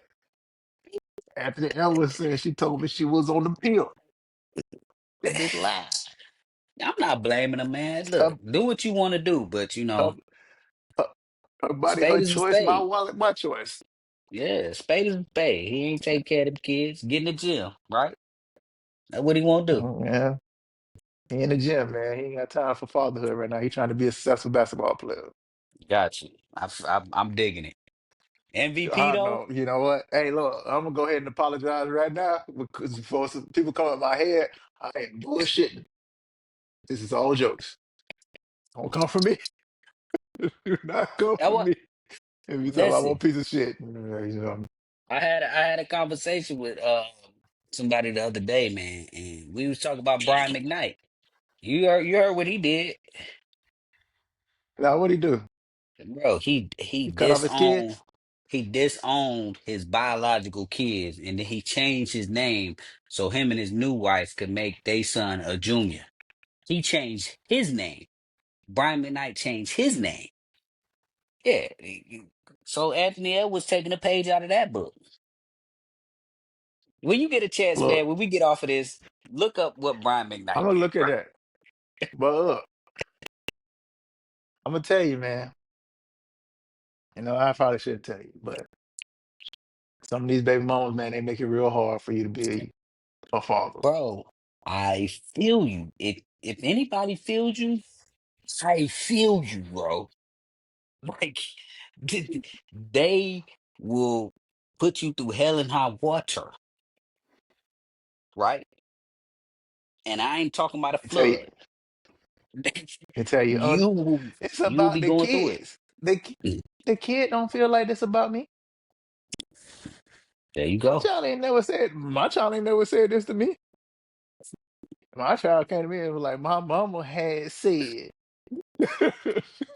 Anthony Edwards said she told me she was on the pill. That bitch lied. I'm not blaming him, man. Her, Look, do what you want to do, but her, her, her body, her spade is a choice, my spade. wallet, my choice. Yeah, spade is a spade. He ain't take care of them kids. Get in the gym, right? That's what he want to do. Oh, yeah. He in the gym, man. He ain't got time for fatherhood right now. He trying to be a successful basketball player. Got you. I'm digging it. MVP I don't though, know. You know what? Hey, look, I'm gonna go ahead and apologize right now because before some people come in my head, I ain't bullshitting. This is all jokes. Don't come for me. Do not come that for what. me. If you tell me I'm a Listen, piece of shit, you know. I had a conversation with somebody the other day, man, and we was talking about Brian McKnight. You heard what he did, Now what he do? bro. He He cut off his disowned kids. he disowned his biological kids, and then he changed his name so him and his new wife could make their son a junior. He changed his name. Brian McKnight changed his name. Yeah. So Anthony Edwards taking a page out of that book. When you get a chance, man, Look, when we get off of this, look up what Brian I'm McKnight gonna did, look at bro. that. But look, I'm gonna tell you, man. You know, I probably should tell you, but some of these baby mamas, man, they make it real hard for you to be a father. Bro, I feel you. If anybody feels you, I feel you, bro. Like they will put you through hell and high water, right? And I ain't talking about a I tell you, flood. I tell you, it's You will about be the going through it. kids. The kid don't feel like this about me. There you My go. child ain't never said. My child ain't never said this to me. My child came to me and was like, "My mama had said."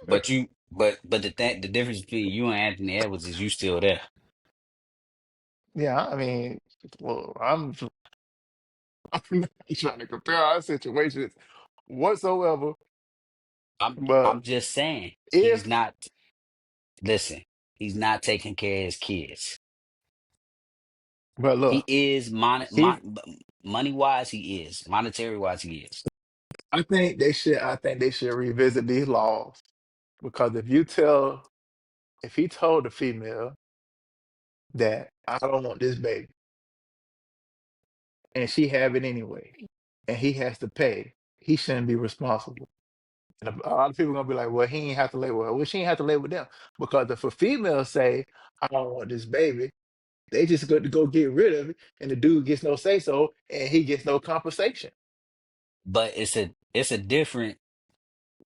But the difference between you and Anthony Edwards is you still there. Yeah, I mean, well, I'm not trying to compare our situations whatsoever. I'm But just saying he's if, not listen, he's not taking care of his kids. but He look, is if money wise, he is. Monetary wise, he is. I think they should revisit these laws because if he told the female that I don't want this baby and she have it anyway, and he has to pay, he shouldn't be responsible. And a lot of people gonna be like, "Well, he ain't have to lay with her." Well, she ain't have to lay with them because if a female say, "I don't want this baby," they just got to go get rid of it, and the dude gets no say so, and he gets no compensation. But it's a different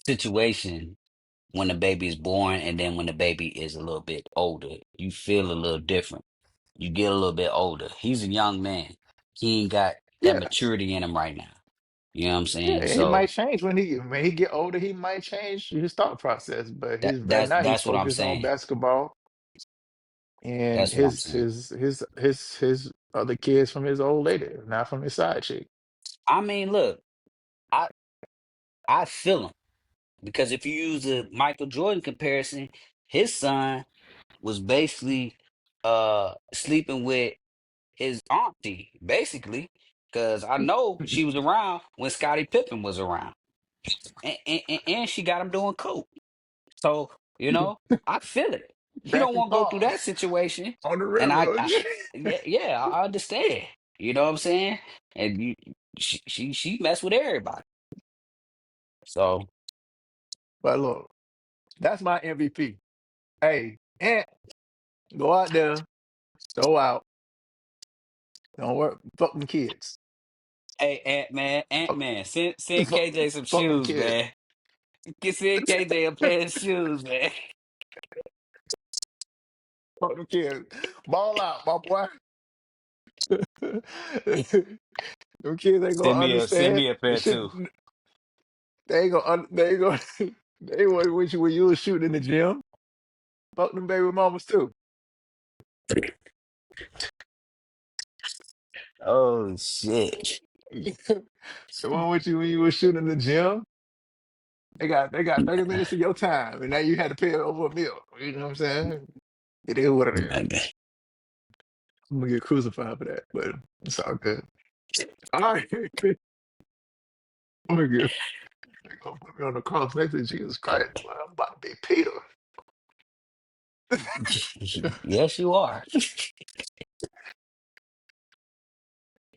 situation when the baby is born and then when the baby is a little bit older. You feel a little different. You get a little bit older. He's a young man. He ain't got that Yeah, maturity in him right now. You know what I'm yeah, saying? and he might So change when he get older. He might change his thought process, but that his right that's now he's that's what I'm focused on saying. basketball and That's what I'm saying. his other kids from his old lady, not from his side chick. I mean, look, I I feel him because if you use the Michael Jordan comparison, his son was basically sleeping with his auntie, basically, because I know she was around when Scottie Pippen was around, and she got him doing coke. So I feel it. He don't Backing want to go through that cars situation, on the and railroad. yeah, I understand. You know what I'm saying? And she messed with everybody. So But look, that's my MVP. Hey, Ant, go out there, show out. Don't work, fuck them kids. Hey, Fuck, Ant-Man, send fuck, KJ some fuck them shoes, kids. man. Send KJ a pair of shoes, man. Fuck them kids. Ball out, my boy. Them kids ain't gonna Send understand. me a The pair shit, too. they ain't gonna, they ain't gonna, they ain't gonna wish you when you was shooting in the gym. Fuck them baby mamas too. Oh shit. The one with you when you was shooting in the gym. They got 30 minutes of your time, and now you had to pay over a meal. You know what I'm saying? It is what it is. I'm gonna get crucified for that, but it's all good. All right, I'm gonna get they gonna put me on the cross next to Jesus Christ. Well, I'm about to be Peter. Yes, you are.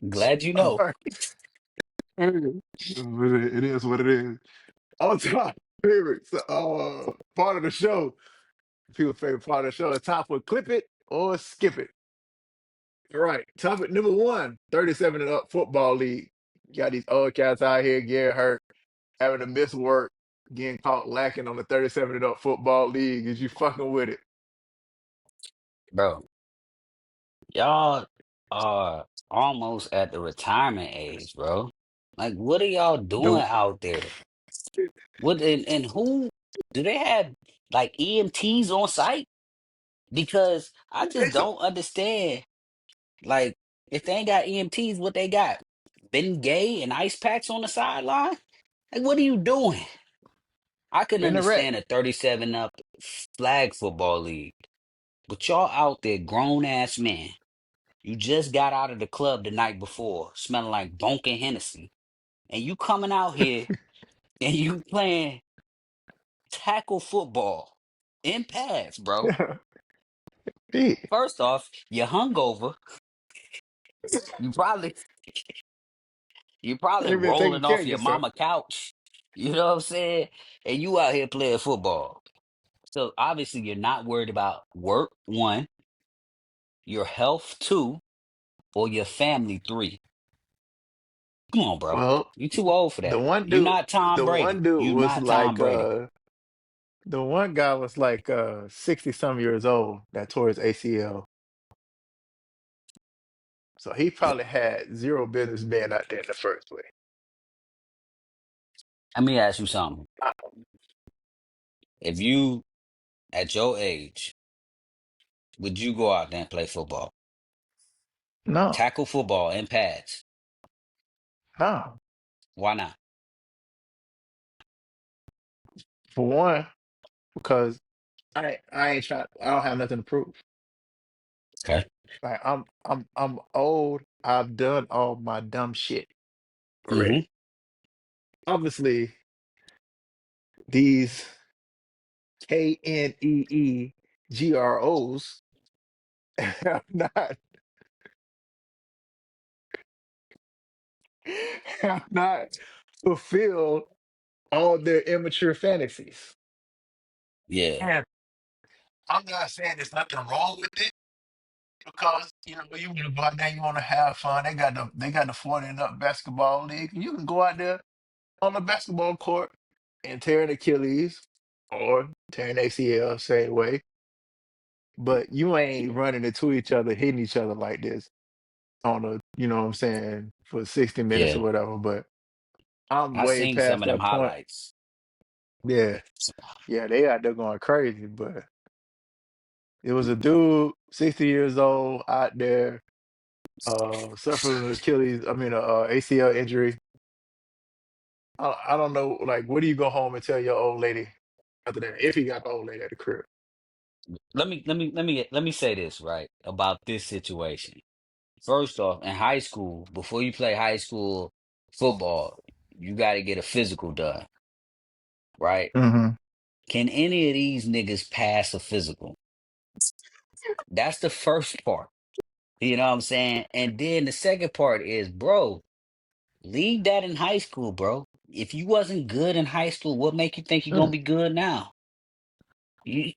Glad you All know. right. It is what it is. On top favorite part of the show, people's favorite part of the show. It's time for clip it or skip it. All right, topic number one: 37 and up football league. You got these old cats out here getting hurt, having to miss work, getting caught lacking on the 37 and up football league. Is you fucking with it? Bro, y'all are almost at the retirement age, bro. Like, what are y'all doing The out there? What and who do they have like EMTs on site? Because I just it's a, don't understand. Like, if they ain't got EMTs, what they got? Ben Gay and ice packs on the sideline? Like, what are you doing? I can in the wreck. understand a 37 up flag football league, but y'all out there, grown ass men. You just got out of the club the night before, smelling like Bonk and Hennessy, and you coming out here and you playing tackle football in pads, bro. Yeah. First off, you're hungover. You probably you probably Ain't been taking rolling care off of your yourself. mama couch. You know what I'm saying? And you out here playing football. So obviously you're not worried about work, one, your health, two, or your family, three. Come on, bro. Well, You too old for the that. one You're dude, not Tom the Brady. one dude You was not Tom like Brady. the one guy was like 60 some years old that tore his ACL. So he probably had zero business being out there in the first place. Let me ask you something. I- If you at your age, would you go out there and play football? No, Tackle football in pads. no. Why not? For one, because I ain't trying. I don't have nothing to prove. Okay. Like I'm old. I've done all my dumb shit Mm-hmm. already. Obviously, these KNEEGROs have not have not fulfilled all their immature fantasies. Yeah. And I'm not saying there's nothing wrong with it because you want to go out there, you want to have fun. They got the 40 and up basketball league. You can go out there on the basketball court and tear an Achilles or tear an ACL, same way. But you ain't running into each other, hitting each other like this on a, what I'm saying, for 60 minutes or Yeah. whatever. But I'm I way seen some past of them that point. highlights. Yeah. Yeah, they out there going crazy. But it was a dude, 60 years old, out there, suffering an Achilles, ACL injury. I don't know, like, what do you go home and tell your old lady after that, if you got the old lady at the crib? Let me say this, right, about this situation. First off, in high school, before you play high school football, you got to get a physical done, right? Hmm. Can any of these niggas pass a physical? That's the first part. You know what I'm saying? And then the second part is, bro, leave that in high school, bro. If you wasn't good in high school, what make you think you're gonna Mm. be good now? You,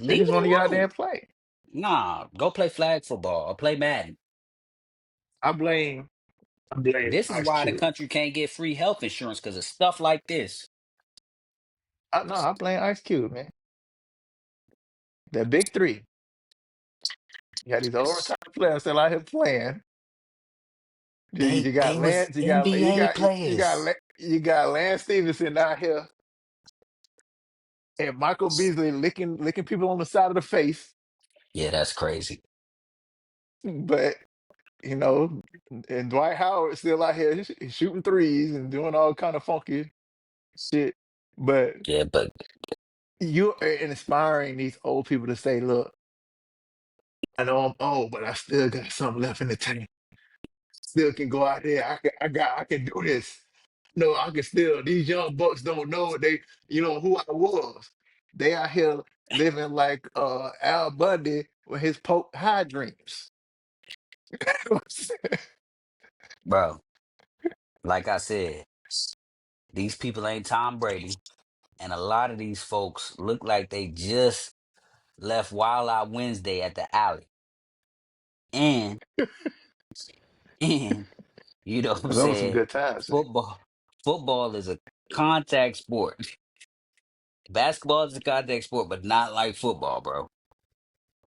They leave just want to it get out there alone. and play. Nah, go play flag football or play Madden. I blame. I blame This is Ice why the Cube. country can't get free health insurance because of stuff like this. No, I blame Ice Cube, man. The big three. You got these overtime players still out here playing. You got They was Lance. NBA players. You got Lance Stevenson out here, and Michael Beasley licking people on the side of the face. Yeah, that's crazy. But you know, and Dwight Howard still out here shooting threes and doing all kind of funky shit. But Yeah, but you are inspiring these old people to say, "Look, I know I'm old, but I still got something left in the tank. Still can go out there. I can do this. No, I can still. These young bucks don't know who I was. They out here living like Al Bundy with his Pope high dreams." bro, like I said, these people ain't Tom Brady, and a lot of these folks look like they just left Wild Out Wednesday at the alley. And and you know what I'm Those were some saying? good times. Football football is a contact sport. Basketball is a contact sport, but not like football, bro.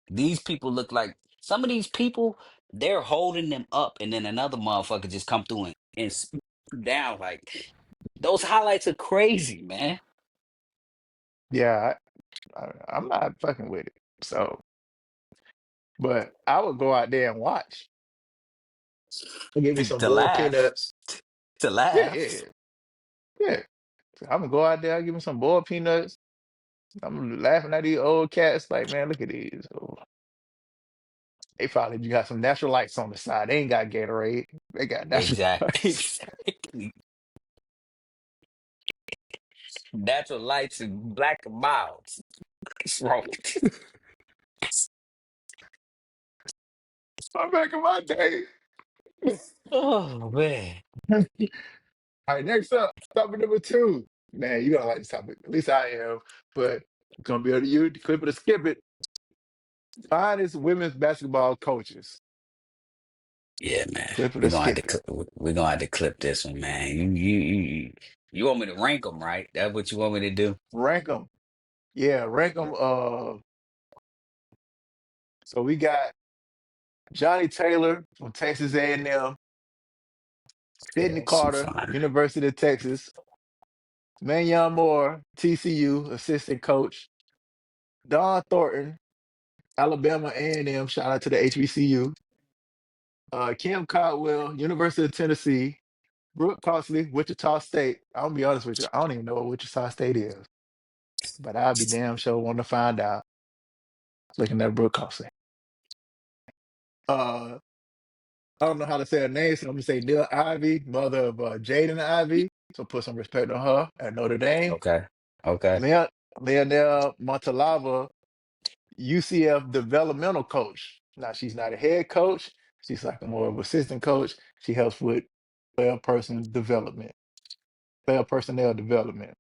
These people look like some of these people, they're holding them up, and then another motherfucker just come through and smack them down. Like those highlights are crazy, man. Yeah, I'm not fucking with it. So, but I would go out there and watch. Give me some To boiled laugh. peanuts. To Yeah, yeah, laugh. yeah. Yeah. I'm gonna go out there, give me some boiled peanuts. I'm laughing at these old cats, like, man, look at these. Oh, they probably got some natural lights on the side. They ain't got Gatorade. They got natural Exactly. lights. Exactly. Natural lights and black and milds. What's wrong with you? I'm back in my day. Oh man. All right, next up, topic number two. Man, you gonna like this topic. At least I am. But it's gonna be able to you clip it or skip it. Finest women's basketball coaches. Yeah, man. Clip it or skip it. We're gonna have to clip this one, man. You want me to rank them, right? That's what you want me to do? Rank them. Yeah, rank them. So we got Johnny Taylor from Texas A&M, Sydney Yeah, she Carter, fine. University of Texas, Manyon Moore, TCU assistant coach, Don Thornton, Alabama A&M. Shout out to the HBCU. Kim Caldwell, University of Tennessee, Brooke Costley, Wichita State. I'll be honest with you, I don't even know what Wichita State is, but I'll be damn sure want to find out looking at Brooke Costley. Uh, I don't know how to say her name, so I'm gonna say Neil Ivy, mother of Jaden Ivy. So put some respect on her at Notre Dame. Okay. Okay. Leon, Leonel Montalava, UCF developmental coach. Now she's not a head coach. She's like a more of assistant coach. She helps with player personnel development.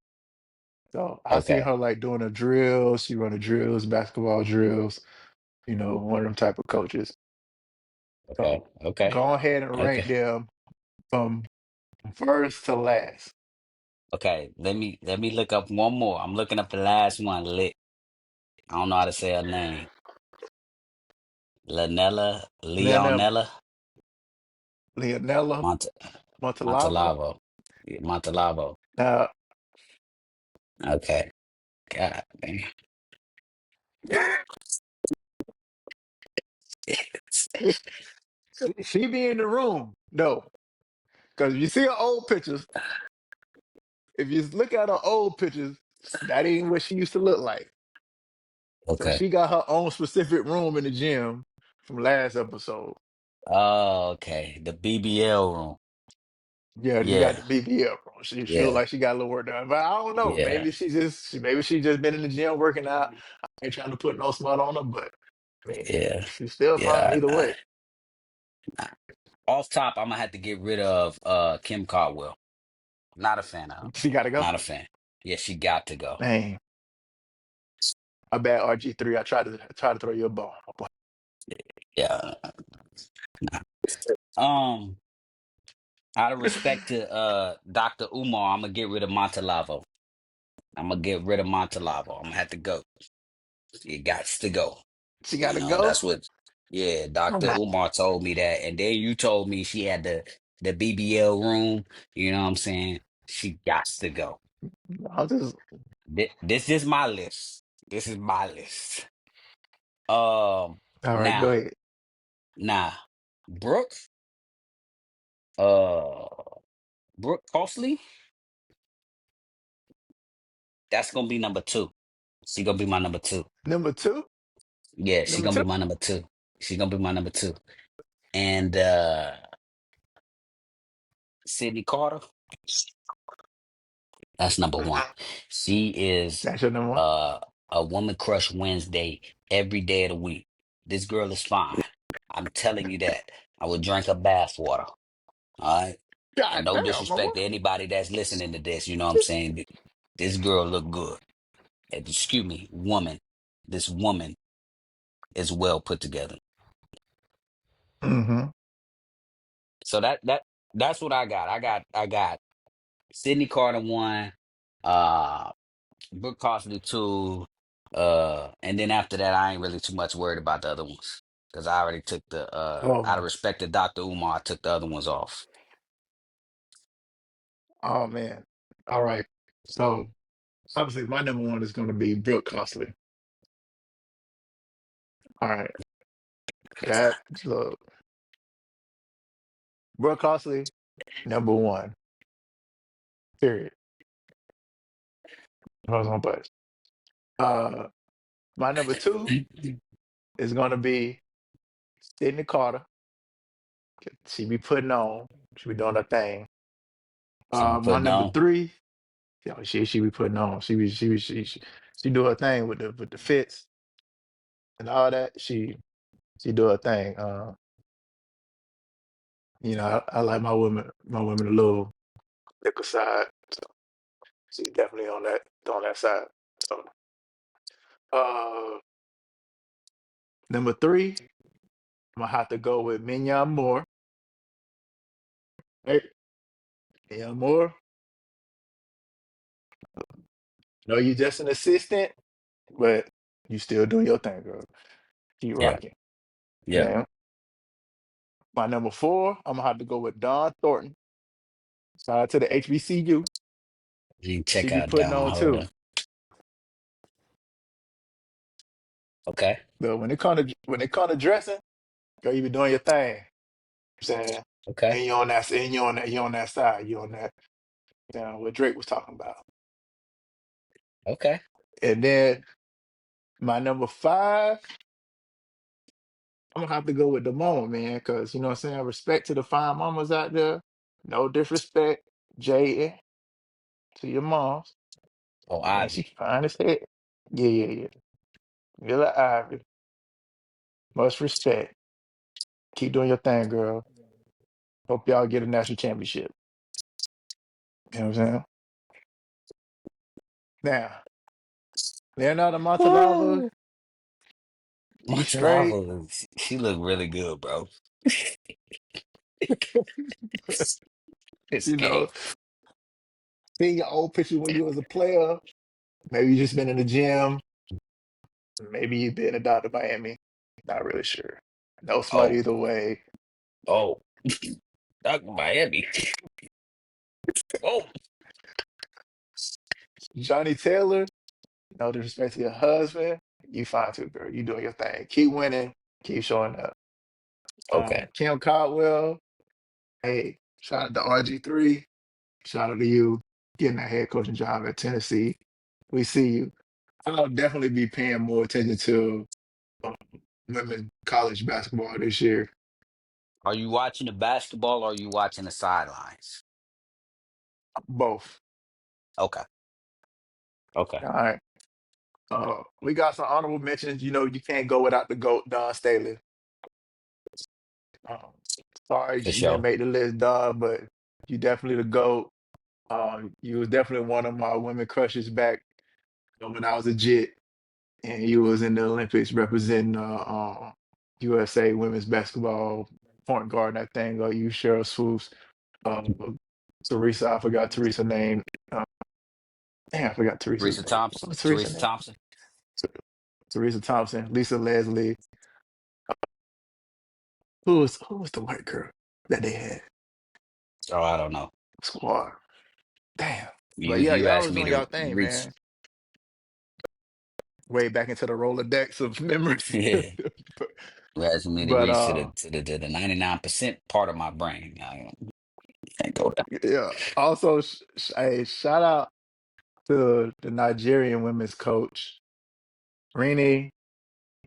So I seen Okay. her like doing the drills. She run the drills, basketball drills. One of them type of coaches. Okay. So Okay. go ahead and rank Okay. them from first to last. Okay. Let me look up one more. I'm looking up the last one. Lit. I don't know how to say her name. Lanella, Leonel, Leonella, Leonella Mont Montalava. Montalavo. Yeah, Montalavo. Now Okay. God damn. she be in the room. No, because you see her old pictures. If you look at her old pictures, that ain't what she used to look like. So Okay. she got her own specific room in the gym from last episode. Oh, okay. The BBL room. Yeah, she got Yeah. the BBL room. She look Yeah. like she got a little work done, but I don't know. Yeah. Maybe she just been in the gym working out. I ain't trying to put no smut on her, but I mean, Yeah. she's still fine Yeah. either way. Off top, I'm gonna have to get rid of Kim Caldwell. Not a fan of her. She got to go. Not a fan. Yeah, she got to go. Man, I bet RG3. I tried to throw you a bone. Yeah. Nah. Um, Out of respect to Dr. Umar, I'm gonna get rid of Montalavo. I'm gonna get rid of Montalavo. I'm gonna have to go. It got to go. She got You to know, go. that's what, yeah, Dr. Umar told me that. And then you told me she had the BBL room. You know what I'm saying? She got to go. I'll just. This is my list. This is my list. All right, go Now, ahead. now, Brooke, uh, Brooke Costley, that's gonna be number two. She gonna be my number two. Number two. Yeah, she Number gonna be two. my number two. She gonna be my number two. And Sydney Carter, that's number one. Mhm. She is That's your number one. uh a woman crush Wednesday every day of the week. This girl is fine. I'm telling you that. I would drink her bath water. All right. And God no damn, my boy. disrespect to anybody that's listening to this, you know what I'm saying? This girl look good. Excuse me, woman. This woman is well put together. Mm-hmm. So that's what I got. I got Sydney Carter one, uh Brooke Cosby two, and then after that I ain't really too much worried about the other ones. Because I already took the out Oh, of respect to Dr. Umar, I took the other ones off. oh man. All right. So obviously my number one is going to be Brooke Costley. All right. That look, Brooke Costley, number one. Period. Hold on, but my number two is going to be Sydney Carter. She be putting on. She be doing her thing. She be My putting number on. three, yo, she be putting on. She do her thing with the fits and all that. She do her thing. I like my women a little liquor side. So she definitely on that side. So uh number three, I'm gonna have to go with Mignon Moore. Hey, Mignon Moore. No, you just an assistant, but you still do your thing, girl. Keep Yeah, rocking. yeah. Now, my number four, I'm gonna have to go with Don Thornton. Shout out to the HBCU. You She check be out putting Down. on Hold too. up. Okay. But when it come to dressing, girl, you be doing your thing. I'm saying, Okay. and you on that side. You on that, what Drake was talking about. Okay. And then my number five, I'm gonna have to go with the mama, man, because you know what I'm saying. Respect to the fine mamas out there. No disrespect, Jay, to your moms. Oh, Man, she Ivy. fine as heck. Yeah, yeah, yeah. Villa Ivy, much respect. Keep doing your thing, girl. Hope y'all get a national championship. You know what I'm saying? Now, Leonardo Montalava, Woo! you straight. Montalvo, she look really good, bro. This You game. know, seeing your old picture when you was a player. Maybe you just been in the gym. Maybe you've been a Dr. Miami. Not really sure. No smut Oh, either way. oh, Doug Miami. Oh, Johnny Taylor, no disrespect to your husband. You fine too, girl. You doing your thing. Keep winning. Keep showing up. okay, Kim Caldwell, hey, shout out to RG3. Shout out to you getting that head coaching job at Tennessee. We see you. I'll definitely be paying more attention to um, women college basketball this year. are you watching the basketball or are you watching the sidelines? Both. Okay, okay, All right. We got some honorable mentions. You know, you can't go without the GOAT, Don Staley. Um, sorry for you didn't sure. make the list, Don, but you definitely the GOAT. You was definitely one of my women crushes back when I was a jit, and you was in the Olympics representing USA women's basketball point guard. That thing, you Cheryl Swoops. Teresa, I forgot Teresa's name. Uh, Damn, I forgot Teresa's Teresa name. Thompson. What was Teresa's Teresa name? Thompson. Teresa Thompson, Lisa Leslie. Who was the white girl that they had Oh, I don't know. squad? Damn. But You yeah, you y'all asked was me doing y'all to thing, reach. man. Way back into the Rolodex of memories. Yeah. but, You asked me to but reach to the 99% part of my brain. I can't go there. yeah. Also, hey, shout out to the Nigerian women's coach, Rini.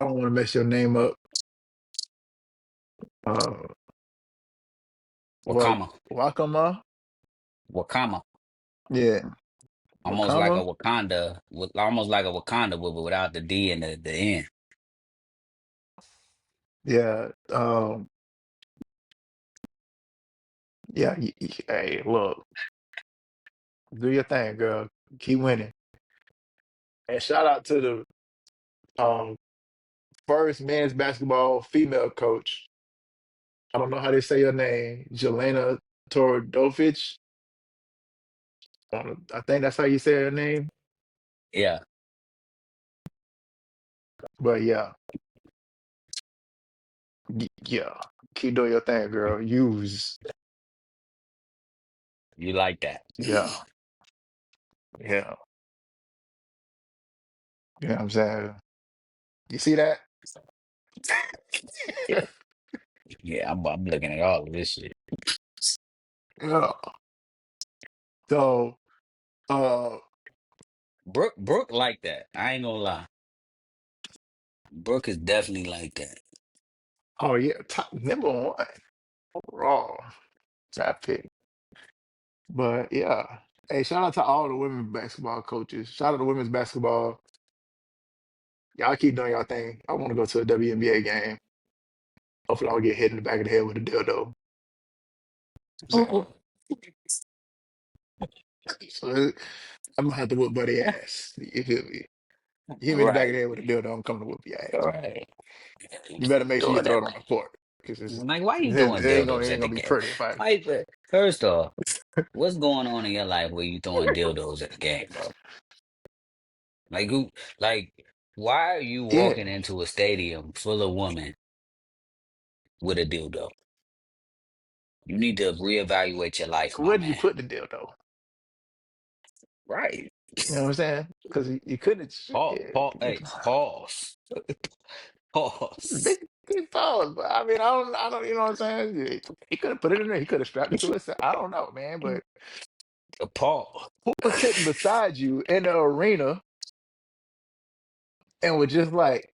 I don't want to mess your name up. Uh, what Wakama. Wakama? Wakama. Yeah, Almost like a Wakama. Wakanda, almost like a Wakanda, but without the D and the N. Yeah. Yeah. Hey, look, do your thing, girl. Keep winning. And shout out to the first men's basketball female coach. I don't know how they say your name, Jelena Tordovich. I think that's how you say her name. Yeah, But yeah, yeah, keep doing your thing, girl. Use, you like that. yeah, yeah. You know what I'm saying? You see that? Yeah, I'm looking at all of this shit. Yeah. So, uh, Brooke like that. I ain't gonna lie. Brooke is definitely like that. oh yeah, top number one overall draft pick. But yeah, hey, shout out to all the women basketball coaches. Shout out to women's basketball. Y'all keep doing y'all thing. I want to go to a WNBA game. Hopefully, I'll get hit in the back of the head with a dildo. Oh, So I'm gonna have to whoop buddy ass. You feel me? You hit me in the back of right, the head with a dildo, I'm coming to whoop your ass. right. You better make sure you Doing throw that it on right. the court because Like, why you it throwing ain't gonna dildos at the be game? pretty if I. Like, first off, what's going on in your life where you throwing dildos at the game, bro? Like, who? Like, why are you Yeah, walking into a stadium full of women with a dildo? You need to reevaluate your life, my where did you man. put the dildo? Right. You know what I'm saying? Because you couldn't. Yeah, Hey, pause. Pause. big pause. But I mean, I don't. You know what I'm saying? He could have put it in there. He could have strapped it to himself. I don't know, man. But Pause. who was sitting beside you in the arena and was just like,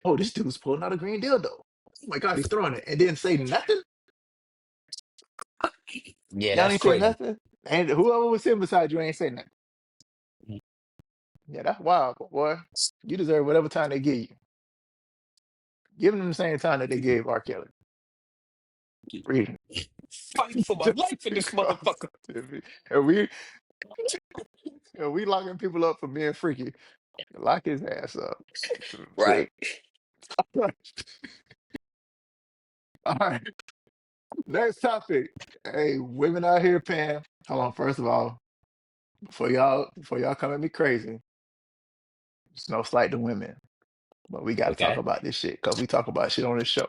"Oh, this dude's pulling out a green dildo. Oh my God, he's throwing it," and didn't say nothing. Yeah, Y'all that's ain't say crazy. nothing. And whoever was sitting beside you ain't say nothing. Yeah, that's wild, boy. You deserve whatever time they give you. Give them the same time that they gave R. Kelly. Read Fighting for my just life in this because. motherfucker. And we locking people up for being freaky. Lock his ass up. See? Right. All right. Next topic. Hey, women out here paying. Hold on. First of all, before y'all come at me crazy, it's no slight to women, but we got to talk Okay. about this shit because we talk about shit on this show.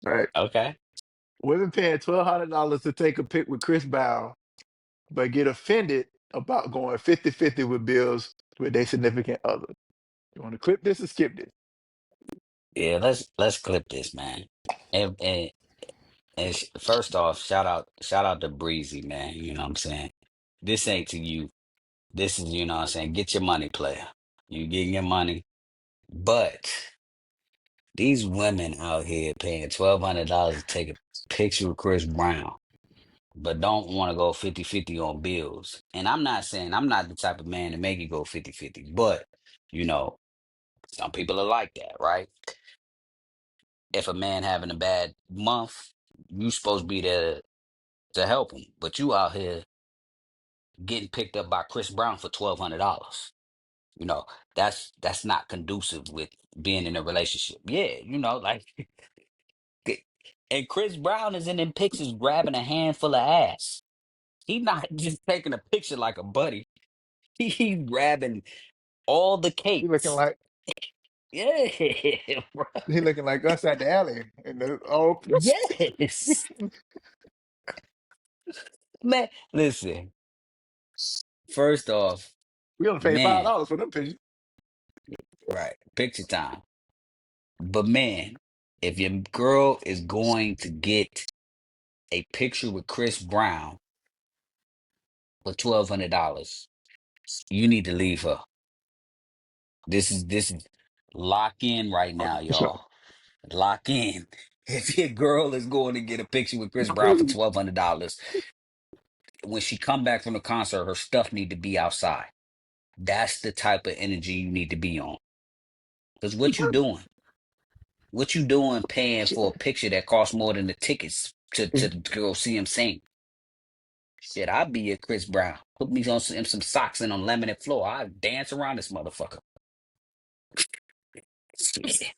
Right? Okay. Women paying $1,200 to take a pic with Chris Brown, but get offended about going 50-50 with bills with their significant other. You want to clip this or skip this? Yeah, let's clip this, man. And first off, shout out to Breezy, man. You know what I'm saying? This ain't to you. This is, you know what I'm saying? Get your money, player. You getting your money. But these women out here paying $1,200 to take a picture with Chris Brown, but don't want to go 50-50 on bills. And I'm not saying I'm not the type of man to make it go 50-50, but you know, some people are like that, right? If a man having a bad month, you supposed to be there to help him, but you out here getting picked up by Chris Brown for $1,200. You know, that's not conducive with being in a relationship. Yeah, you know, like And Chris Brown is in them pictures grabbing a handful of ass. He's not just taking a picture like a buddy. He's grabbing all the He looking cakes. like Yeah, bro. he looking like us at the alley. And the oh Yes. Man, listen. First off, we only paid man, $5 for them pictures. right, picture time. But man, if your girl is going to get a picture with Chris Brown for $1,200, you need to leave her. This is lock in right now, So, y'all. Lock in. If your girl is going to get a picture with Chris Brown for $1,200, when she come back from the concert, her stuff need to be outside. That's the type of energy you need to be on. Because what you doing? What you doing paying for a picture that costs more than the tickets to go see him sing? Shit, I'll be a Chris Brown. Put me on some socks and on laminate floor. I dance around this motherfucker. Shit.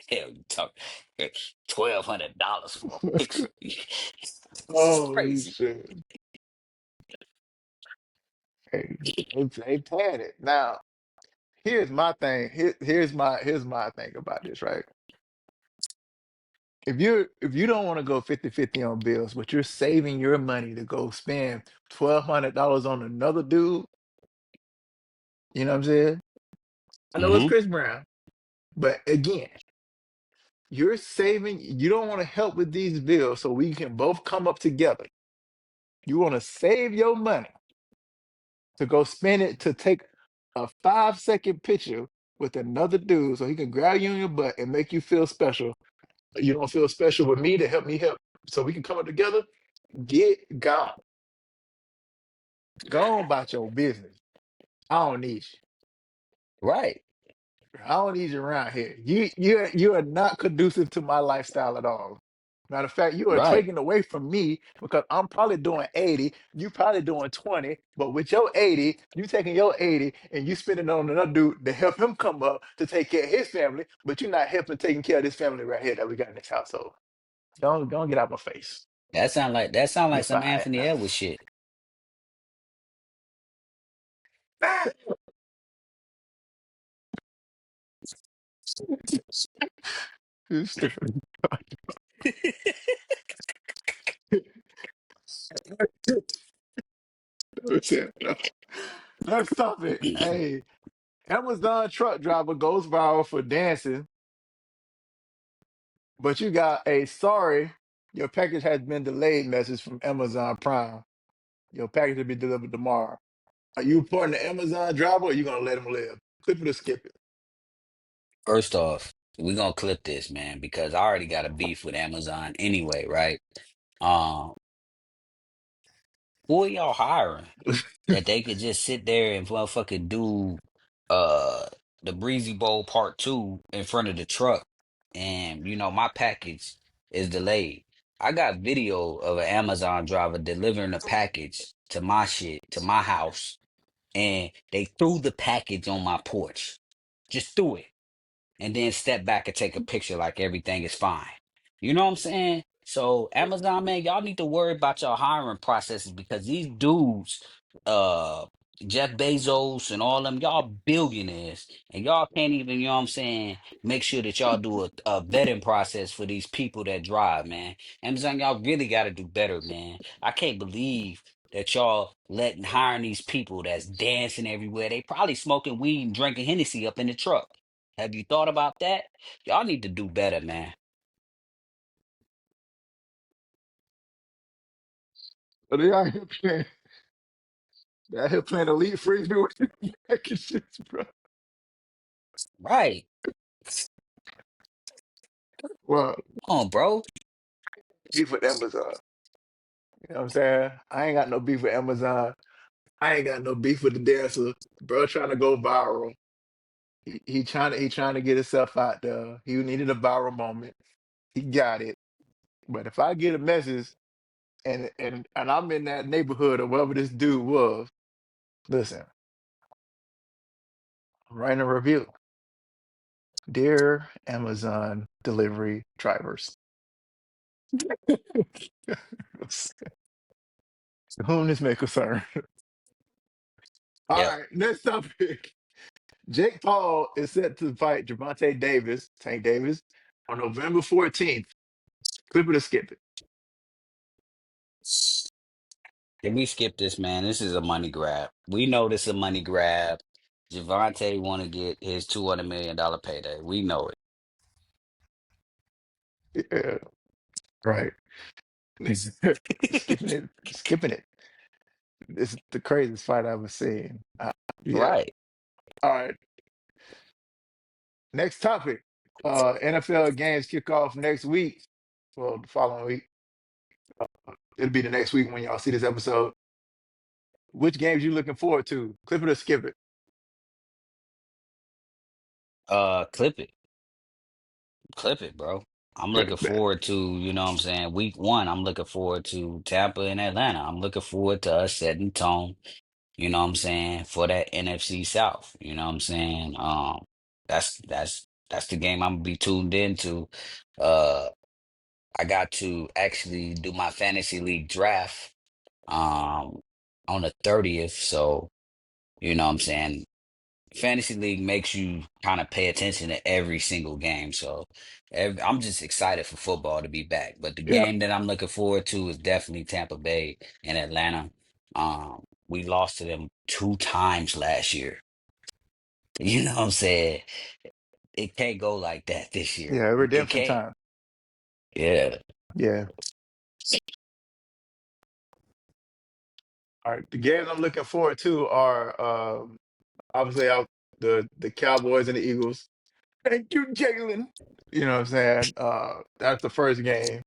Hell, you talk $1,200 for a picture. It's holy crazy. shit. Hey, they had it. Now, here's my thing. Here's my thing about this, right? If you don't want to go 50-50 on bills, but you're saving your money to go spend $1,200 on another dude, you know what I'm saying? I know it's Hmm. Chris Brown, but again, you're saving, you don't want to help with these bills so we can both come up together. You want to save your money to go spend it to take a 5-second picture with another dude so he can grab you in your butt and make you feel special. You don't feel special with me to help me help so we can come up together. Get gone. Go on about your business. I don't need you. Right, I don't need you around here. You are not conducive to my lifestyle at all. Matter of fact, you are right. taking away from me because I'm probably doing 80, you probably doing 20, but with your 80, you taking your 80 and you spending it on another dude to help him come up to take care of his family, but you're not helping taking care of this family right here that we got in this household. Don't get out my face. That sound like You're some fired. Anthony Edwards shit. It's stupid. That's it. Let's stop it. Hey, Amazon truck driver goes viral for dancing, but you got a sorry, your package has been delayed message from Amazon Prime. Your package will be delivered tomorrow. Are you reporting the Amazon driver or are you gonna let him live? Clip it or skip it. First off, we gonna clip this, man, because I already got a beef with Amazon anyway, right? Um, who are y'all hiring that they could just sit there and motherfucking do uh the Breezy Bowl Part 2 in front of the truck, and my package is delayed. I got video of an Amazon driver delivering a package to my shit, to my house, and they threw the package on my porch. Just threw it and then step back and take a picture like everything is fine. You know what I'm saying? So Amazon, man, y'all need to worry about your hiring processes because these dudes, uh, Jeff Bezos and all them, y'all billionaires, and y'all can't even, you know what I'm saying, make sure that y'all do a vetting process for these people that drive, man. Amazon, y'all really got to do better, man. I can't believe that y'all letting hiring these people that's dancing everywhere. They probably smoking weed and drinking Hennessy up in the truck. Have you thought about that? Y'all need to do better, man. But they out here playing, they out here playing Elite Frisbee with the packages, bro. Right. Well, Come on, bro. beef with Amazon. You know what I'm saying? I ain't got no beef with Amazon. I ain't got no beef with the dancer. Bro trying to go viral. He trying to get himself out there. He needed a viral moment. He got it. But if I get a message and I'm in that neighborhood or wherever this dude was, listen, I'm writing a review. Dear Amazon delivery drivers, to whom this may concern. All Yep. right, next topic. Jake Paul is set to fight Javante Davis, Tank Davis, on November 14th. Clip it or skip it. Can we skip this, man? This is a money grab. We know this is a money grab. Javante want to get his $200 million payday. We know Yeah, right. it. Skipping it, skipping it. This is the craziest fight I've ever seen. Yeah. Right. All right. Next topic. NFL games kick off next week. Well, the following week. It'll be the next week when y'all see this episode. Which games you looking forward to? Clip it or skip it? Clip it. Clip it, bro. I'm looking Bet. forward to, you know what I'm saying, week one. I'm looking forward to Tampa and Atlanta. I'm looking forward to us setting tone, you know what I'm saying, for that NFC South. You know what I'm saying? That's the game I'm gonna be tuned into. Uh I got to actually do my fantasy league draft um on the 30th. So, you know what I'm saying? Fantasy league makes you kind of pay attention to every single game. So I'm just excited for football to be back. But the Yeah. game that I'm looking forward to is definitely Tampa Bay and Atlanta. We lost to them 2 times last year. You know what I'm saying? It can't go like that this year. Yeah. It Redemption can't. time. Yeah. Yeah. All right. The games I'm looking forward to are obviously the Cowboys and the Eagles. Thank you, Jalen. You know what I'm saying? That's the first game.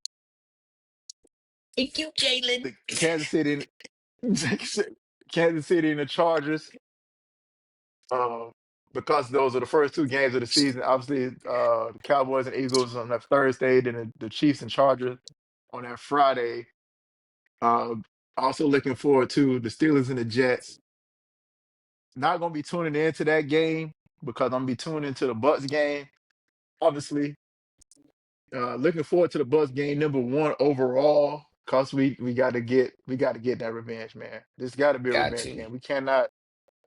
Thank you, Jalen. The Kansas City, Kansas City and the Chargers. Um, because those are the first two games of the season. Obviously, the Cowboys and Eagles on that Thursday, then the Chiefs and Chargers on that Friday. Um, Also looking forward to the Steelers and the Jets. Not gonna be tuning into that game because I'm gonna be tuning into the Bucks game. Obviously, looking forward to the Bucks game number one overall. Cause we got to get that revenge, man. This got to be a Got revenge to. game. We cannot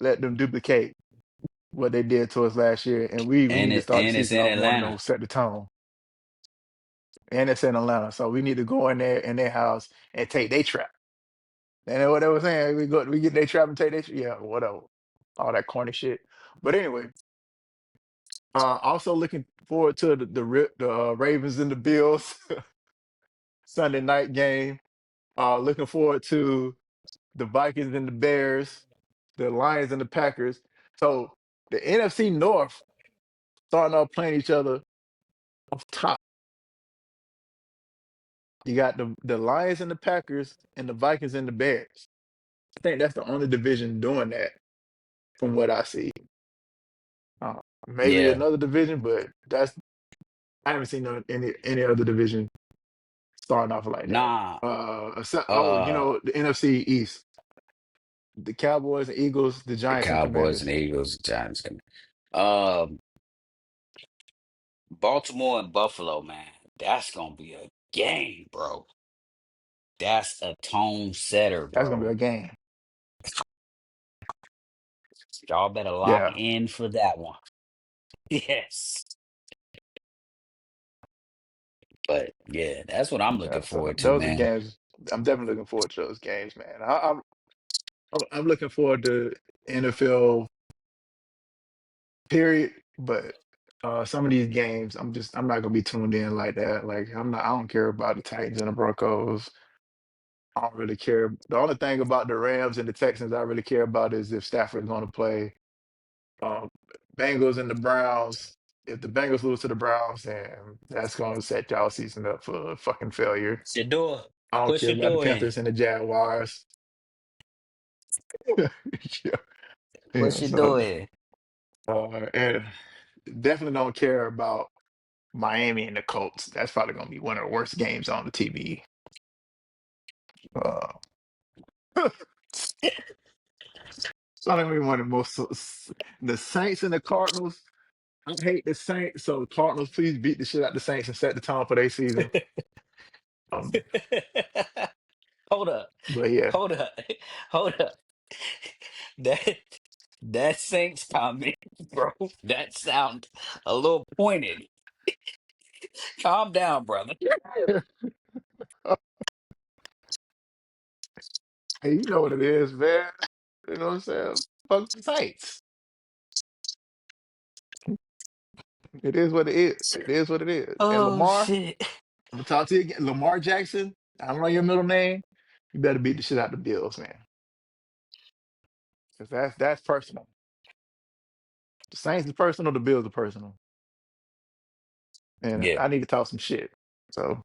let them duplicate what they did to us last year, and we And need to it start the and it's season in off 1-0, Atlanta. set the tone. And it's in Atlanta, so we need to go in there in their house and take their trap. And what they were saying, we get their trap and take their yeah, whatever, all that corny shit. But anyway, also looking forward to the Ravens and the Bills Sunday night game. Looking forward to the Vikings and the Bears, the Lions and the Packers. So the NFC North starting off playing each other off top. You got the Lions and the Packers and the Vikings and the Bears. I think that's the only division doing that from what I see. Maybe Yeah. another division, but that's I haven't seen any other division starting off like that. Nah. Oh, Uh the NFC East, the Cowboys and Eagles, the the Giants and Cowboys and Commanders. the Eagles, the Giants. Um, Baltimore and Buffalo, man. That's gonna be a game, bro. That's a tone setter, That's gonna be bro. a game. Y'all better lock Yeah, in for that one. Yes. But yeah, that's what I'm yeah. looking So forward to, those are man. games. I'm definitely looking forward to those games, man. I'm looking forward to NFL period, but some of these games, I'm not gonna be tuned in like that. Like I don't care about the Titans and the Broncos. I don't really care. The only thing about the Rams and the Texans I really care about is if Stafford's going to play. Um, Bengals and the Browns. If the Bengals lose to the Browns, then that's going to set y'all season up for fucking failure. Push your door. I don't Push care your about the door in. Panthers and the Jaguars. Yeah, Push yeah. your So, door in. and definitely don't care about Miami and the Colts. That's probably going to be one of the worst games on the TV. Uh, it's probably gonna be one of the most. The Saints and the Cardinals. I hate the Saints, so Cardinals, please beat the shit out the Saints and set the tone for their season. Um, Hold up. but yeah, Hold up. Hold up. That that Saints comment, bro. That sound a little pointed. Calm down, brother. hey, you know what it is, man. You know what I'm saying? Fuck the Saints. It is what it is. It is what it is. And Oh Lamar, shit. I'm gonna talk to you again. Lamar Jackson, I don't know your middle name. You better beat the shit out the Bills, man. Because that's personal. The Saints is personal, the Bills are personal. And Yeah, I need to talk some shit. So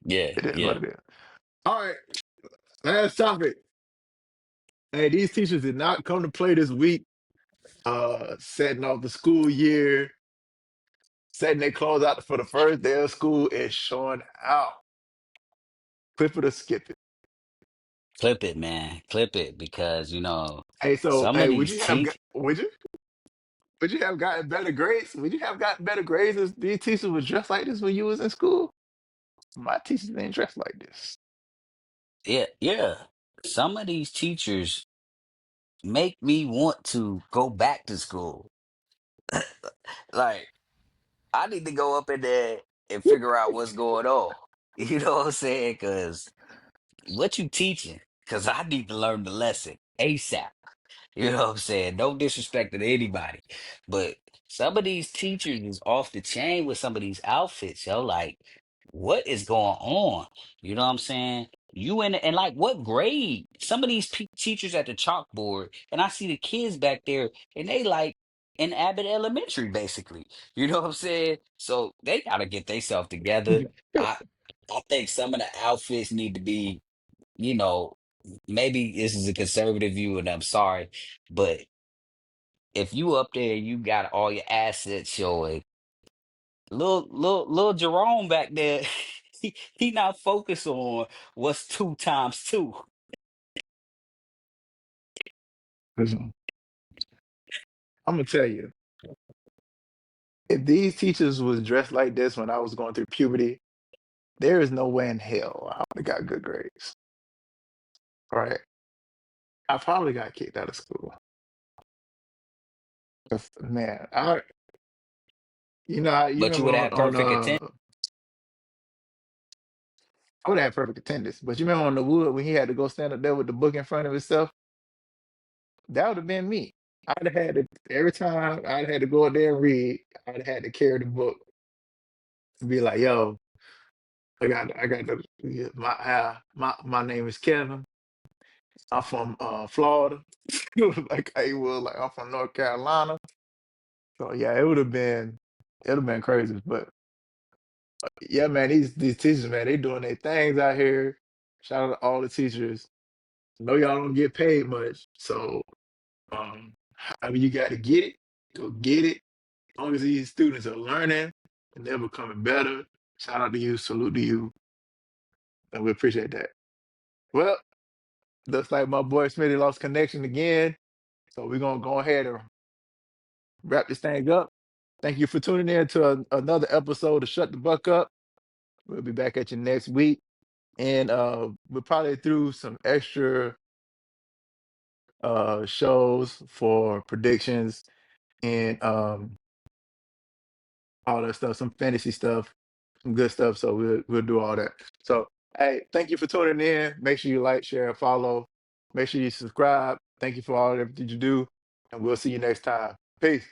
yeah, it is what yeah. it is. All right, last topic. Hey, these teachers did not come to play this week. Setting off the school year, setting their clothes out for the first day of school is showing out. Clip it or skip it. Clip it, man. Clip it because Hey, so some of hey, would these you have teach. would you have gotten better grades? Would you have gotten better grades if these teachers were dressed like this when you was in school? My teachers ain't dressed like this. Yeah, yeah. Some of these teachers make me want to go back to school. Like, I need to go up in there and figure out what's going on. You know what I'm saying? Because what you teaching? Because I need to learn the lesson ASAP. You know what I'm saying? No disrespect to anybody. But some of these teachers is off the chain with some of these outfits, yo. Like, what is going on? You know what I'm saying? You in and like what grade? Some of these teachers at the chalkboard, and I see the kids back there, and they like in Abbott Elementary, basically. You know what I'm saying? So they gotta get themselves together. I I think some of the outfits need to be, you know, maybe this is a conservative view, and I'm sorry, but if you up there, you got all your assets showing. Little Jerome back there, he not focused on what's two times two. Listen, I'm gonna tell you, if these teachers was dressed like this when I was going through puberty, there is no way in hell I would have got good grades. Right? I probably got kicked out of school. 'Cause, man, you But you remember would have perfect attendance. I would have perfect attendance. But you remember on the wood when he had to go stand up there with the book in front of himself? That would have been me. I'd have had to every time I'd had to go up there and read, I'd have had to carry the book and be like, yo, I got the yeah, my name is Kevin. I'm from Florida. Like I was like I'm from North Carolina. So yeah, it would have been crazy. But yeah, man, these teachers, man, they doing their things out here. Shout out to all the teachers. I know y'all don't get paid much, so however you got to get it, go get it. As long as these students are learning and they're becoming better, shout out to you, salute to you, and we appreciate that. Well, looks like my boy Smitty lost connection again, so we're gonna go ahead and wrap this thing up. Thank you for tuning in to another episode of Shut the Buck Up. We'll be back at you next week, and we'll probably through some extra shows for predictions and all that stuff, some fantasy stuff, some good stuff. So we'll do all that. So hey, thank you for tuning in. Make sure you like, share, and follow. Make sure you subscribe. Thank you for all everything you do, and we'll see you next time. Peace.